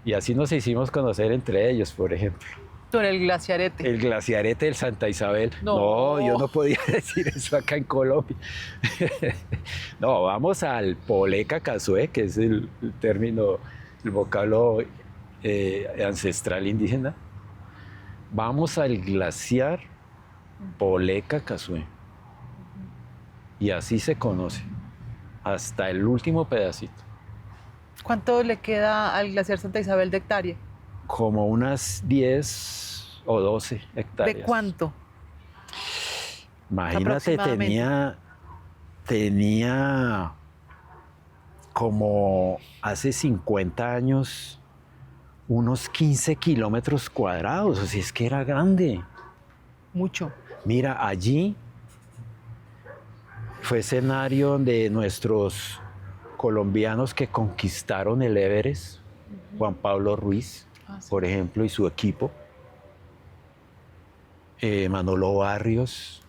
Y así nos hicimos conocer entre ellos, por ejemplo. Con el glaciarete. El glaciarete del Santa Isabel. No. No, yo no podía decir eso acá en Colombia. No, vamos al Poleca Casué, que es el término, el vocablo ancestral indígena. Vamos al glaciar Poleca Casué. Y así se conoce, hasta el último pedacito. ¿Cuánto le queda al glaciar Santa Isabel de hectárea? Como unas 10 o 12 hectáreas. ¿De cuánto? Imagínate, tenía como hace 50 años unos 15 kilómetros cuadrados, o sea, es que era grande. Mucho. Mira, allí fue escenario de nuestros colombianos que conquistaron el Everest, Juan Pablo Ruiz, por ejemplo, y su equipo. Manolo Barrios,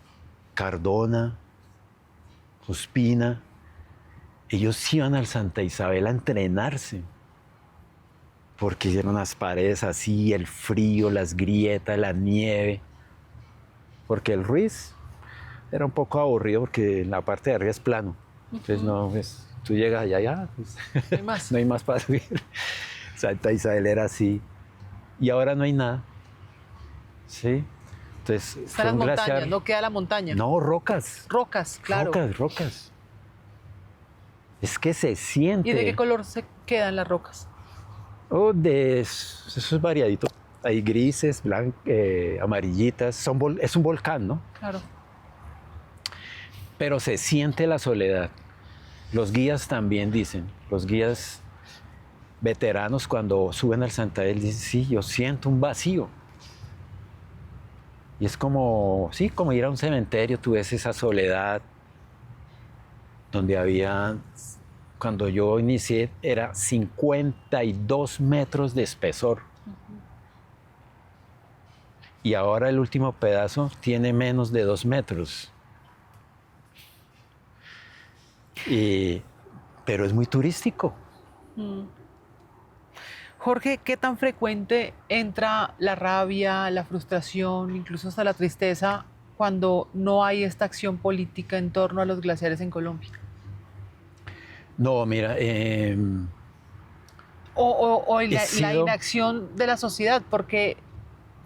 Cardona, Ospina, ellos iban al Santa Isabel a entrenarse, porque eran unas paredes así, el frío, las grietas, la nieve, porque el Ruiz era un poco aburrido porque la parte de arriba es plano, entonces no, pues, tú llegas allá, ya, pues, No hay más. no hay más para subir. Santa Isabel era así, y ahora no hay nada, ¿sí? Entonces, Están las montañas, no queda la montaña. No, rocas. Rocas, claro. Rocas. Es que se siente. ¿Y de qué color se quedan las rocas? Oh, eso es variadito. Hay grises, amarillitas. Es un volcán, ¿no? Claro. Pero se siente la soledad. Los guías también dicen, los guías veteranos cuando suben al Santander dicen, sí, yo siento un vacío. Y es como, sí, como ir a un cementerio, tú ves esa soledad donde había, cuando yo inicié, era 52 metros de espesor. Y ahora el último pedazo tiene menos de 2 metros. Pero es muy turístico. Jorge, ¿qué tan frecuente entra la rabia, la frustración, incluso hasta la tristeza cuando no hay esta acción política en torno a los glaciares en Colombia? No, mira, O la inacción de la sociedad, porque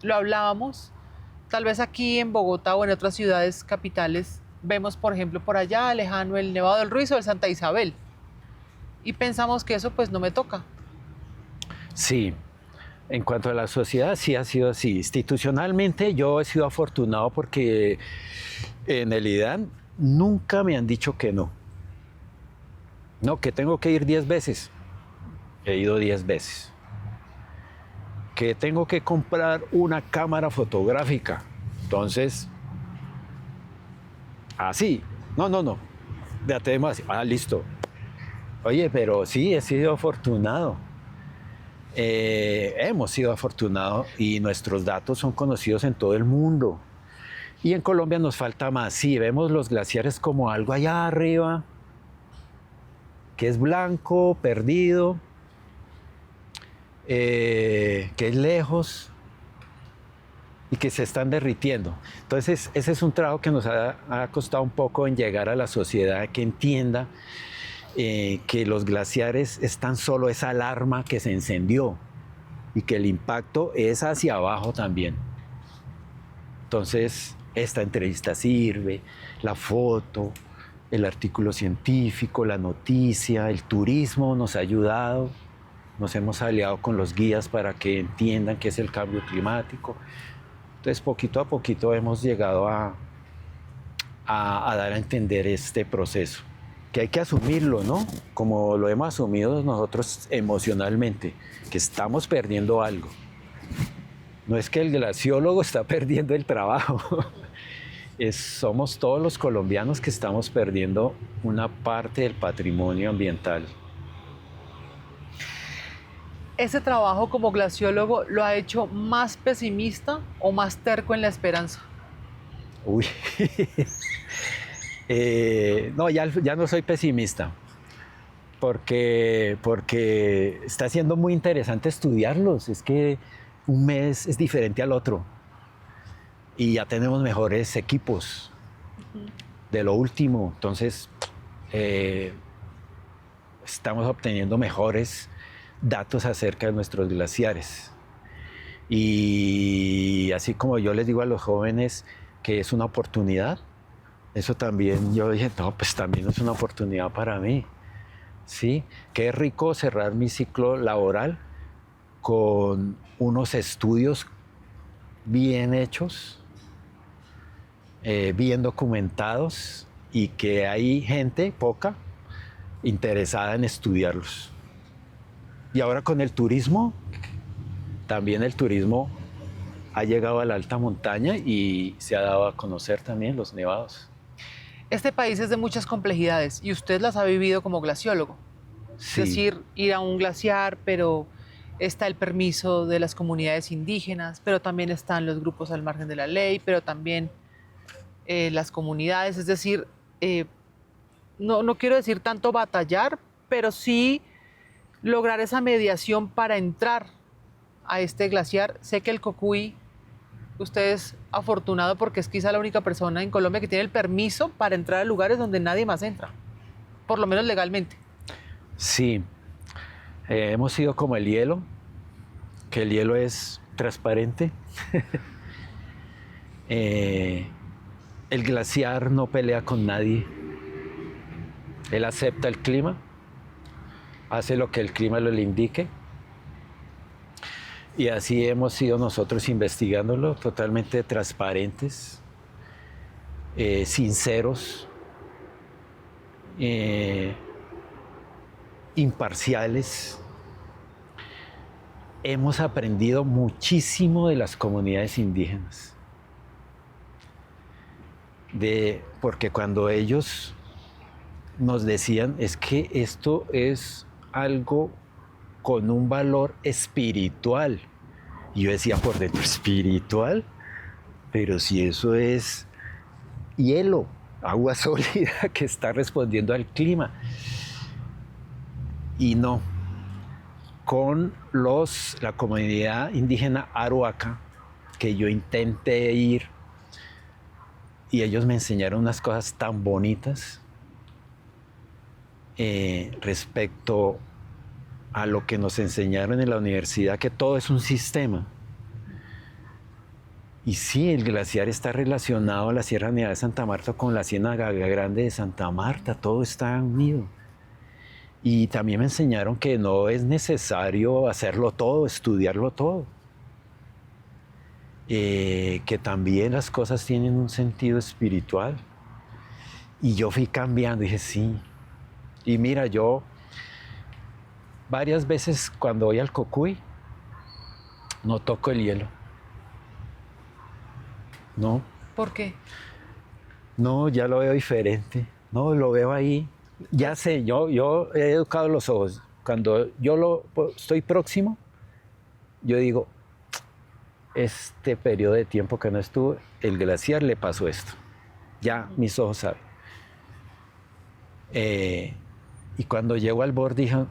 lo hablábamos, tal vez aquí en Bogotá o en otras ciudades capitales, vemos, por ejemplo, por allá lejano el Nevado del Ruiz o el Santa Isabel, y pensamos que eso pues no me toca. Sí, en cuanto a la sociedad, sí ha sido así. Institucionalmente yo he sido afortunado porque en el IDAN nunca me han dicho que no. No, que tengo que ir 10 veces. He ido 10 veces. Que tengo que comprar una cámara fotográfica. Entonces, así. No. Ya tenemos así. Ah, listo. Oye, pero sí, he sido afortunado. Hemos sido afortunados y nuestros datos son conocidos en todo el mundo. Y en Colombia nos falta más. Sí, vemos los glaciares como algo allá arriba, que es blanco, perdido, que es lejos y que se están derritiendo. Entonces, ese es un trabajo que nos ha costado un poco en llegar a la sociedad que entienda que los glaciares es tan solo esa alarma que se encendió y que el impacto es hacia abajo también. Entonces, esta entrevista sirve, la foto, el artículo científico, la noticia, el turismo nos ha ayudado. Nos hemos aliado con los guías para que entiendan qué es el cambio climático. Entonces, poquito a poquito hemos llegado a dar a entender este proceso, que hay que asumirlo, ¿no? Como lo hemos asumido nosotros emocionalmente, que estamos perdiendo algo. No es que el glaciólogo está perdiendo el trabajo, somos todos los colombianos que estamos perdiendo una parte del patrimonio ambiental. ¿Ese trabajo como glaciólogo lo ha hecho más pesimista o más terco en la esperanza? Uy, no, ya no soy pesimista, porque está siendo muy interesante estudiarlos. Es que un mes es diferente al otro y ya tenemos mejores equipos de lo último. Entonces, estamos obteniendo mejores datos acerca de nuestros glaciares. Y así como yo les digo a los jóvenes que es una oportunidad, eso también yo dije, no, pues también es una oportunidad para mí. ¿Sí? Qué rico cerrar mi ciclo laboral con unos estudios bien hechos, bien documentados y que hay gente, poca, interesada en estudiarlos. Y ahora con el turismo, también el turismo ha llegado a la alta montaña y se ha dado a conocer también los nevados. Este país es de muchas complejidades y usted las ha vivido como glaciólogo. Sí. Es decir, ir a un glaciar, pero está el permiso de las comunidades indígenas, pero también están los grupos al margen de la ley, pero también las comunidades, es decir, no quiero decir tanto batallar, pero sí lograr esa mediación para entrar a este glaciar. Sé que el Cocuy, usted es afortunado porque es quizá la única persona en Colombia que tiene el permiso para entrar a lugares donde nadie más entra, por lo menos legalmente. Sí, hemos sido como el hielo, que el hielo es transparente. El glaciar no pelea con nadie. Él acepta el clima, hace lo que el clima le indique. Y así hemos sido nosotros investigándolo, totalmente transparentes, sinceros, imparciales. Hemos aprendido muchísimo de las comunidades indígenas. Porque cuando ellos nos decían, es que esto es algo con un valor espiritual. Y yo decía por dentro, ¿espiritual? Pero si eso es hielo, agua sólida que está respondiendo al clima. Y no, con la comunidad indígena Arhuaca, que yo intenté ir, y ellos me enseñaron unas cosas tan bonitas respecto a lo que nos enseñaron en la universidad, que todo es un sistema. Y sí, el glaciar está relacionado a la Sierra Nevada de Santa Marta con la Ciénaga Grande de Santa Marta, todo está unido. Y también me enseñaron que no es necesario hacerlo todo, estudiarlo todo. Que también las cosas tienen un sentido espiritual. Y yo fui cambiando, dije sí. Y mira, yo varias veces cuando voy al Cocuy, no toco el hielo. No. ¿Por qué? No, ya lo veo diferente. No, lo veo ahí. Ya sé, yo he educado los ojos. Cuando yo estoy próximo, yo digo, este periodo de tiempo que no estuve, el glaciar le pasó esto. Ya mis ojos saben. Y cuando llego al borde,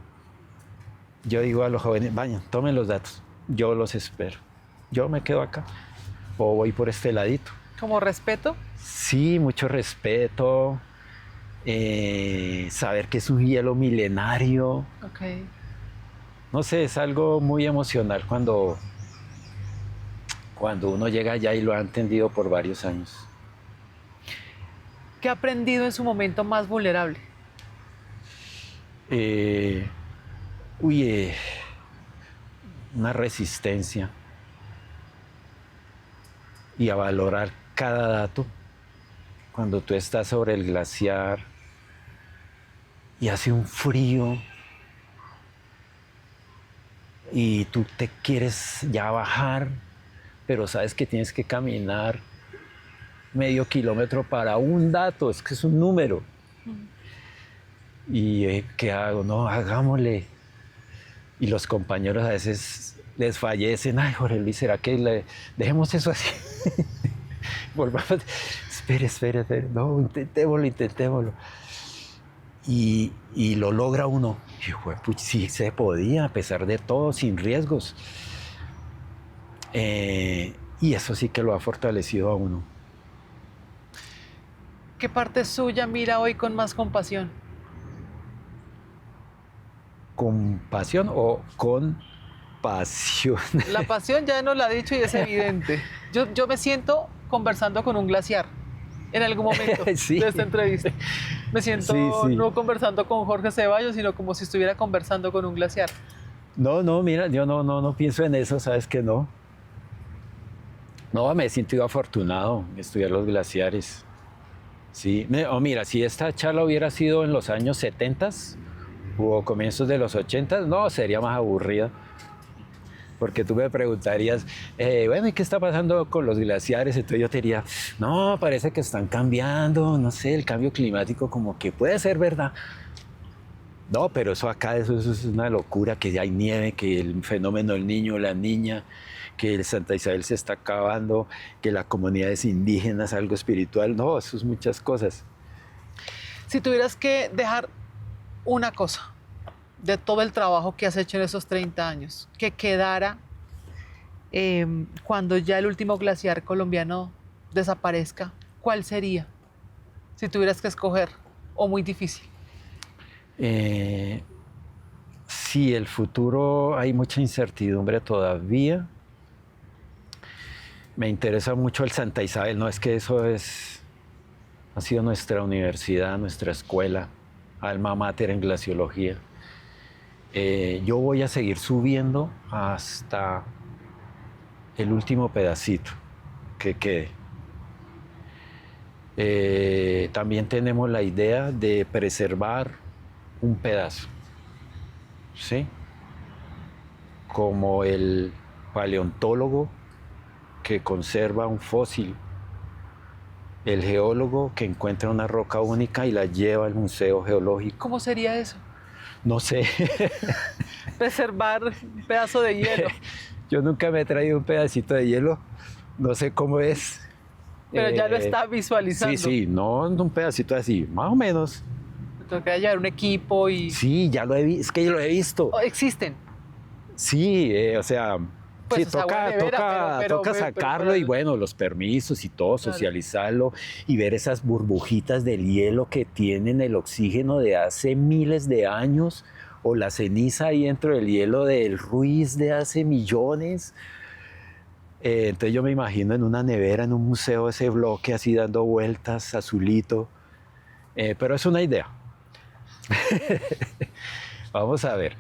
yo digo a los jóvenes, vayan, tomen los datos, yo los espero. Yo me quedo acá o voy por este ladito. ¿Como respeto? Sí, mucho respeto. Saber que es un hielo milenario. Okay. No sé, es algo muy emocional cuando uno llega allá y lo ha entendido por varios años. ¿Qué ha aprendido en su momento más vulnerable? Una resistencia y a valorar cada dato. Cuando tú estás sobre el glaciar y hace un frío y tú te quieres ya bajar, pero sabes que tienes que caminar medio kilómetro para un dato, es que es un número. ¿Y qué hago? No, hagámosle. Y los compañeros a veces les fallecen. Ay, Jorge Luis, ¿será que dejemos eso así? Volvamos. Espere. No, intentémoslo. Y lo logra uno. Y pues, sí se podía, a pesar de todo, sin riesgos. Y eso sí que lo ha fortalecido a uno. ¿Qué parte suya mira hoy con más compasión? ¿Compasión o con pasión? La pasión ya nos la ha dicho y es evidente. Yo me siento conversando con un glaciar en algún momento sí. de esta entrevista. Me siento sí. no conversando con Jorge Ceballos, sino como si estuviera conversando con un glaciar. No, mira, yo no pienso en eso, ¿sabes que no? No, me he sentido afortunado en estudiar los glaciares. Sí, mira, si esta charla hubiera sido en los años 70 o comienzos de los 80, no, sería más aburrida. Porque tú me preguntarías, bueno, ¿y qué está pasando con los glaciares? Entonces yo te diría, no, parece que están cambiando, no sé, el cambio climático como que puede ser verdad. No, pero eso acá, eso es una locura, que hay nieve, que el fenómeno del niño, la niña, que el Santa Isabel se está acabando, que la comunidad es indígena, es algo espiritual. No, eso es muchas cosas. Si tuvieras que dejar una cosa de todo el trabajo que has hecho en esos 30 años, que quedara cuando ya el último glaciar colombiano desaparezca, ¿cuál sería? Si tuvieras que escoger, o muy difícil. Sí, el futuro hay mucha incertidumbre todavía. Me interesa mucho el Santa Isabel, no es que ha sido nuestra universidad, nuestra escuela, alma mater en glaciología. Yo voy a seguir subiendo hasta el último pedacito que quede. También tenemos la idea de preservar un pedazo, ¿sí? Como el paleontólogo que conserva un fósil, el geólogo que encuentra una roca única y la lleva al Museo Geológico. ¿Cómo sería eso? No sé. Preservar un pedazo de hielo. Yo nunca me he traído un pedacito de hielo, no sé cómo es. Pero ya lo está visualizando. Sí, no un pedacito así, más o menos. Toca llevar un equipo y... Sí, ya lo he visto, es que yo lo he visto. Oh, ¿existen? Sí, o sea, Pues, sí, o sea, toca, nevera, toca sacarlo y bueno, los permisos y todo, Claro. socializarlo y ver esas burbujitas del hielo que tienen el oxígeno de hace miles de años o la ceniza ahí dentro del hielo del Ruiz de hace millones. Entonces yo me imagino en una nevera, en un museo, ese bloque así dando vueltas, azulito. Pero es una idea. Vamos a ver.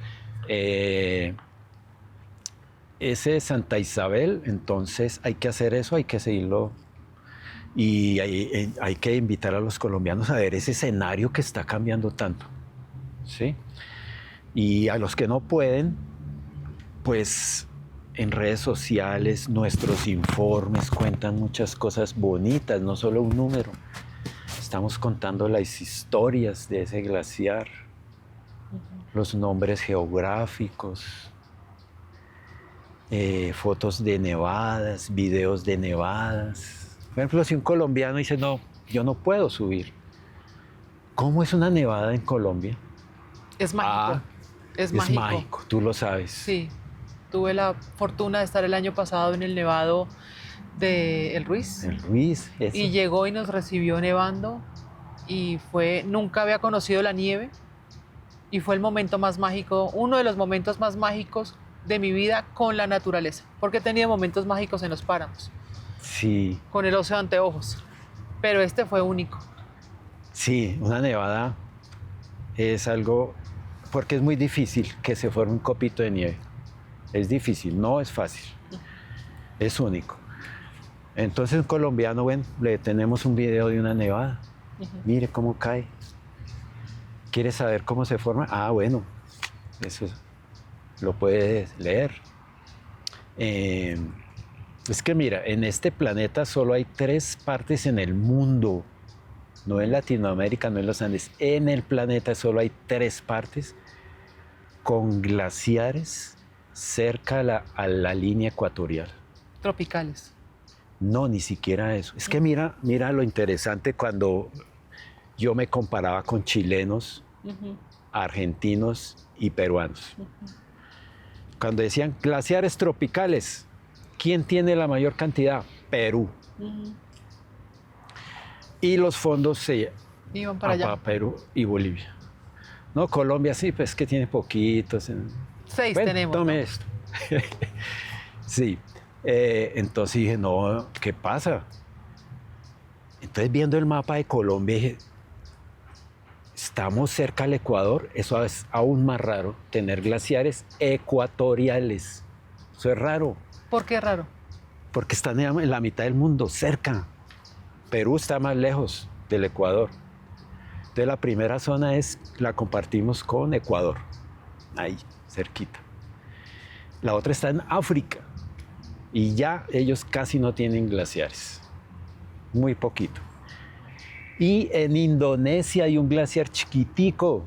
Ese Santa Isabel, entonces hay que hacer eso, hay que seguirlo. Y hay que invitar a los colombianos a ver ese escenario que está cambiando tanto. ¿Sí? Y a los que no pueden, pues en redes sociales nuestros informes cuentan muchas cosas bonitas, no solo un número. Estamos contando las historias de ese glaciar, los nombres geográficos, fotos de nevadas, videos de nevadas. Por ejemplo, si un colombiano dice, no, yo no puedo subir. ¿Cómo es una nevada en Colombia? Es mágico. Es mágico, tú lo sabes. Sí, tuve la fortuna de estar el año pasado en el nevado de El Ruiz. El Ruiz, eso. Y llegó y nos recibió nevando y nunca había conocido la nieve y fue el momento más mágico, uno de los momentos más mágicos de mi vida con la naturaleza, porque he tenido momentos mágicos en los páramos. Sí. Con el oso de anteojos, pero este fue único. Sí, una nevada es algo, porque es muy difícil que se forme un copito de nieve. Es difícil, no es fácil, es único. Entonces, un colombiano, bueno, le tenemos un video de una nevada. Mire cómo cae. ¿Quieres saber cómo se forma? Ah, bueno, eso lo puedes leer. Es que mira, en este planeta solo hay 3 partes en el mundo, no en Latinoamérica, no en los Andes. En el planeta solo hay 3 partes con glaciares cerca a la línea ecuatorial. Tropicales. No, ni siquiera eso. Es que mira lo interesante cuando yo me comparaba con chilenos, argentinos y peruanos. Cuando decían glaciares tropicales, ¿quién tiene la mayor cantidad? Perú. Y los fondos se iban para allá. Perú y Bolivia. No, Colombia sí, pues que tiene poquitos. 6 bueno, tenemos. Tome ¿no? esto. Sí. Entonces dije, no, ¿qué pasa? Entonces viendo el mapa de Colombia dije, estamos cerca al Ecuador, eso es aún más raro, tener glaciares ecuatoriales. Eso es raro. ¿Por qué raro? Porque están en la mitad del mundo, cerca. Perú está más lejos del Ecuador. Entonces la primera zona la compartimos con Ecuador, ahí, cerquita. La otra está en África. Y ya ellos casi no tienen glaciares, muy poquito. Y en Indonesia hay un glaciar chiquitico,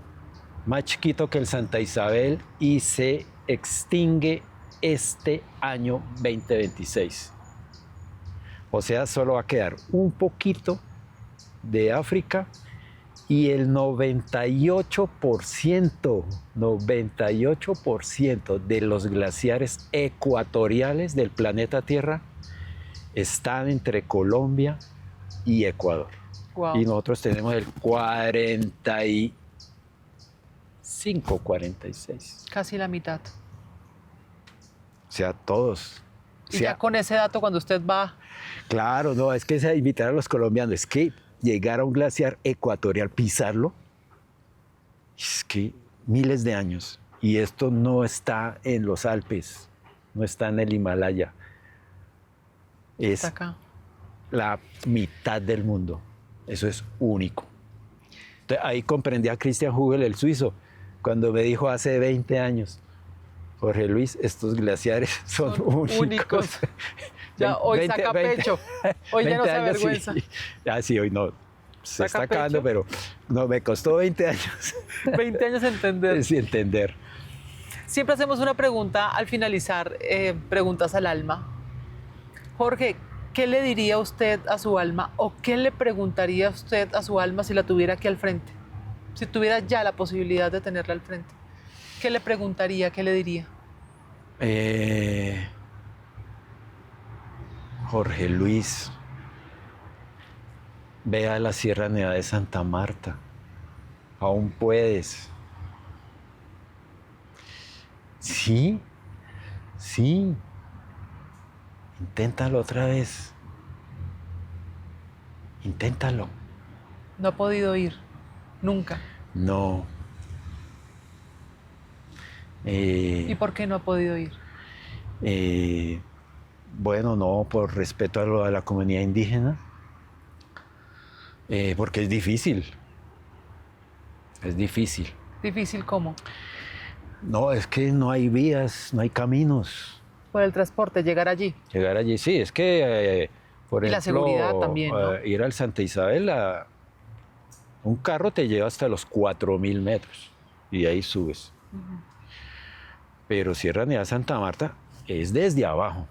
más chiquito que el Santa Isabel y se extingue este año 2026. O sea, solo va a quedar un poquito de África y el 98% de los glaciares ecuatoriales del planeta Tierra están entre Colombia y Ecuador. Wow. Y nosotros tenemos el 45, 46. Casi la mitad. O sea, todos. Y ya con ese dato, cuando usted va... Claro, no, es que es invitar a los colombianos, es que llegar a un glaciar ecuatorial, pisarlo, es que miles de años. Y esto no está en los Alpes, no está en el Himalaya. Es Está acá. la mitad del mundo. Eso es único. Entonces, ahí comprendí a Christian Hubel, el suizo, cuando me dijo hace 20 años, Jorge Luis, estos glaciares son únicos. Ya hoy saca pecho, hoy ya no se avergüenza. Sí. Ya sí, hoy no. Se Saca está acabando, pecho. pero no, me costó 20 años. 20 años entender. Sí, entender. Siempre hacemos una pregunta al finalizar, preguntas al alma. Jorge, ¿qué le diría usted a su alma o qué le preguntaría usted a su alma si la tuviera aquí al frente? Si tuviera ya la posibilidad de tenerla al frente. ¿Qué le preguntaría, qué le diría? Jorge Luis, ve a la Sierra Nevada de Santa Marta. Aún puedes. Sí, sí. Inténtalo otra vez. Inténtalo. No ha podido ir, nunca. No. ¿Y por qué no ha podido ir? Bueno, no, por respeto a la comunidad indígena, porque es difícil. Es difícil. ¿Difícil cómo? No, es que no hay vías, no hay caminos. Por el transporte, llegar allí. Llegar allí, sí, es que, por Y la ejemplo, seguridad también, ¿no? Ir al Santa Isabel, un carro te lleva hasta los 4.000 metros y de ahí subes. Pero Sierra Nevada de Santa Marta es desde abajo,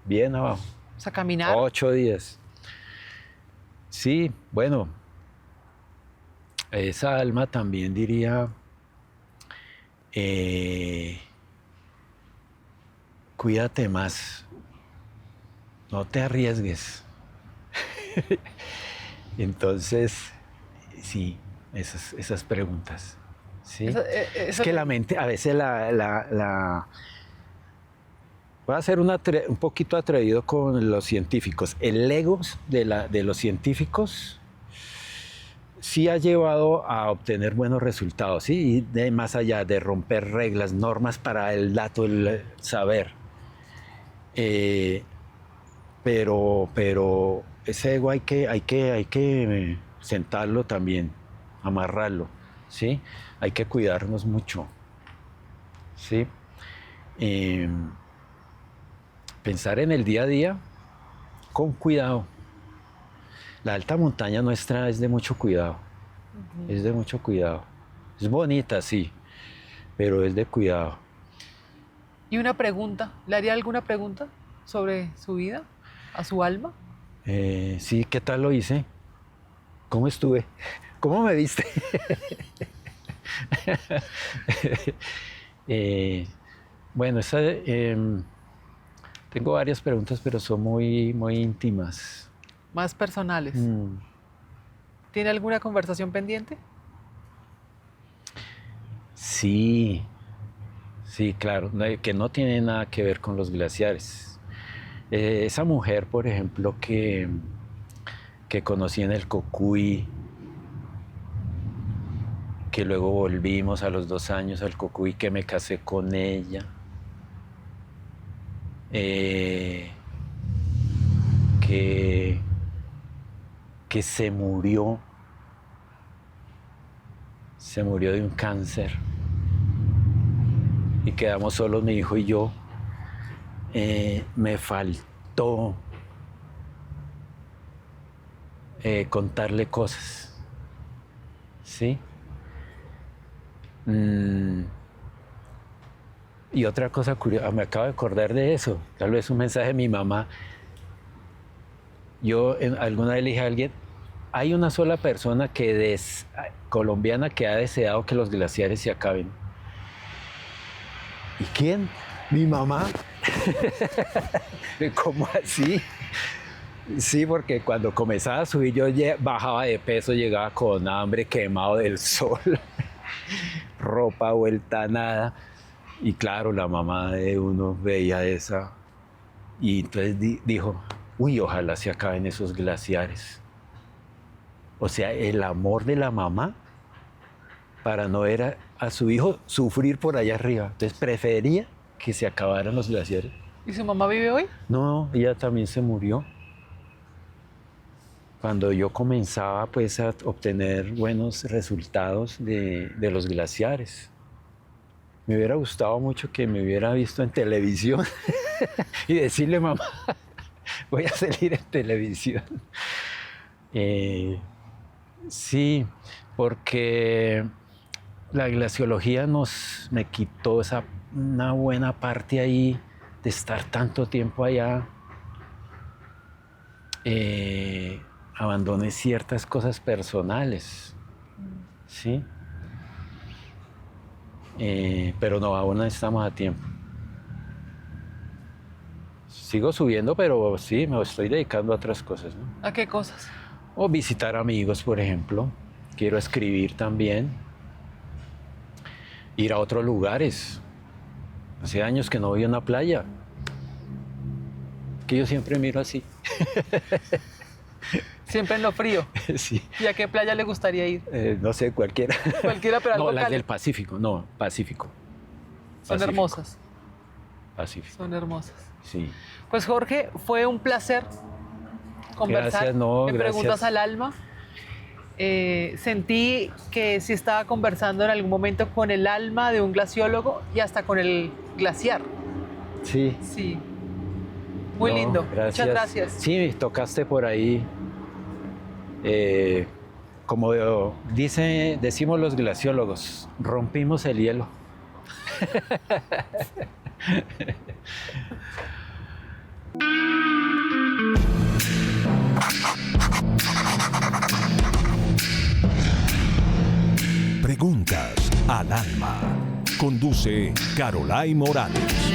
bien abajo. O sea, caminar. 8 días. Sí, bueno, esa alma también diría, cuídate más, no te arriesgues. Entonces, sí, esas preguntas. ¿Sí? Es que la mente, a veces voy a ser un poquito atrevido con los científicos. El ego de los científicos sí ha llevado a obtener buenos resultados, ¿sí? Y más allá de romper reglas, normas para el dato, el saber. Pero ese ego hay que sentarlo también, amarrarlo, ¿sí? Hay que cuidarnos mucho, ¿sí? Pensar en el día a día con cuidado. La alta montaña nuestra es de mucho cuidado, es de mucho cuidado. Es bonita, sí, pero es de cuidado. Y una pregunta, ¿le haría alguna pregunta sobre su vida, a su alma? Sí, ¿qué tal lo hice? ¿Cómo estuve? ¿Cómo me viste? Bueno, tengo varias preguntas, pero son muy, muy íntimas. Más personales. ¿Tiene alguna conversación pendiente? Sí, sí, claro, que no tiene nada que ver con los glaciares. Esa mujer, por ejemplo, que conocí en el Cocuy, que luego volvimos a los 2 años al Cocuy, que me casé con ella. Que se murió de un cáncer y quedamos solos mi hijo y yo. Me faltó contarle cosas, ¿sí? Mm, y otra cosa curiosa, me acabo de acordar de eso, tal vez un mensaje de mi mamá. Yo alguna vez le dije a alguien, hay una sola persona colombiana que ha deseado que los glaciares se acaben. ¿Y quién? Mi mamá. ¿Cómo así? Sí, porque cuando comenzaba a subir yo bajaba de peso, llegaba con hambre, quemado del sol, ropa vuelta a nada. Y claro, la mamá de uno veía esa y entonces dijo, uy, ojalá se acaben esos glaciares. O sea, el amor de la mamá para no ver a su hijo sufrir por allá arriba. Entonces prefería que se acabaran los glaciares. ¿Y su mamá vive hoy? No, ella también se murió. Cuando yo comenzaba pues a obtener buenos resultados de los glaciares. Me hubiera gustado mucho que me hubiera visto en televisión y decirle, mamá, voy a salir en televisión. Sí, porque la glaciología me quitó una buena parte ahí de estar tanto tiempo allá. Abandoné ciertas cosas personales, ¿sí? Pero no, aún no estamos a tiempo. Sigo subiendo, pero sí, me estoy dedicando a otras cosas, ¿no? ¿A qué cosas? O visitar amigos, por ejemplo. Quiero escribir también. Ir a otros lugares. Hace años que no voy a una playa. Que yo siempre miro así. Siempre en lo frío. Sí. ¿Y a qué playa le gustaría ir? No sé, cualquiera. Cualquiera, pero algo No, las cálido. del Pacífico. No, Pacífico. Son Pacífico. hermosas. Pacífico. Son hermosas. Sí. Pues Jorge, fue un placer conversar. Gracias, no, en gracias. Preguntas al Alma. Sentí que sí estaba conversando en algún momento con el alma de un glaciólogo y hasta con el glaciar. Sí. Sí. Muy No, lindo. gracias. Muchas gracias. Sí, tocaste por ahí. Como decimos los glaciólogos, rompimos el hielo. Preguntas al alma. Conduce Caroline Morales.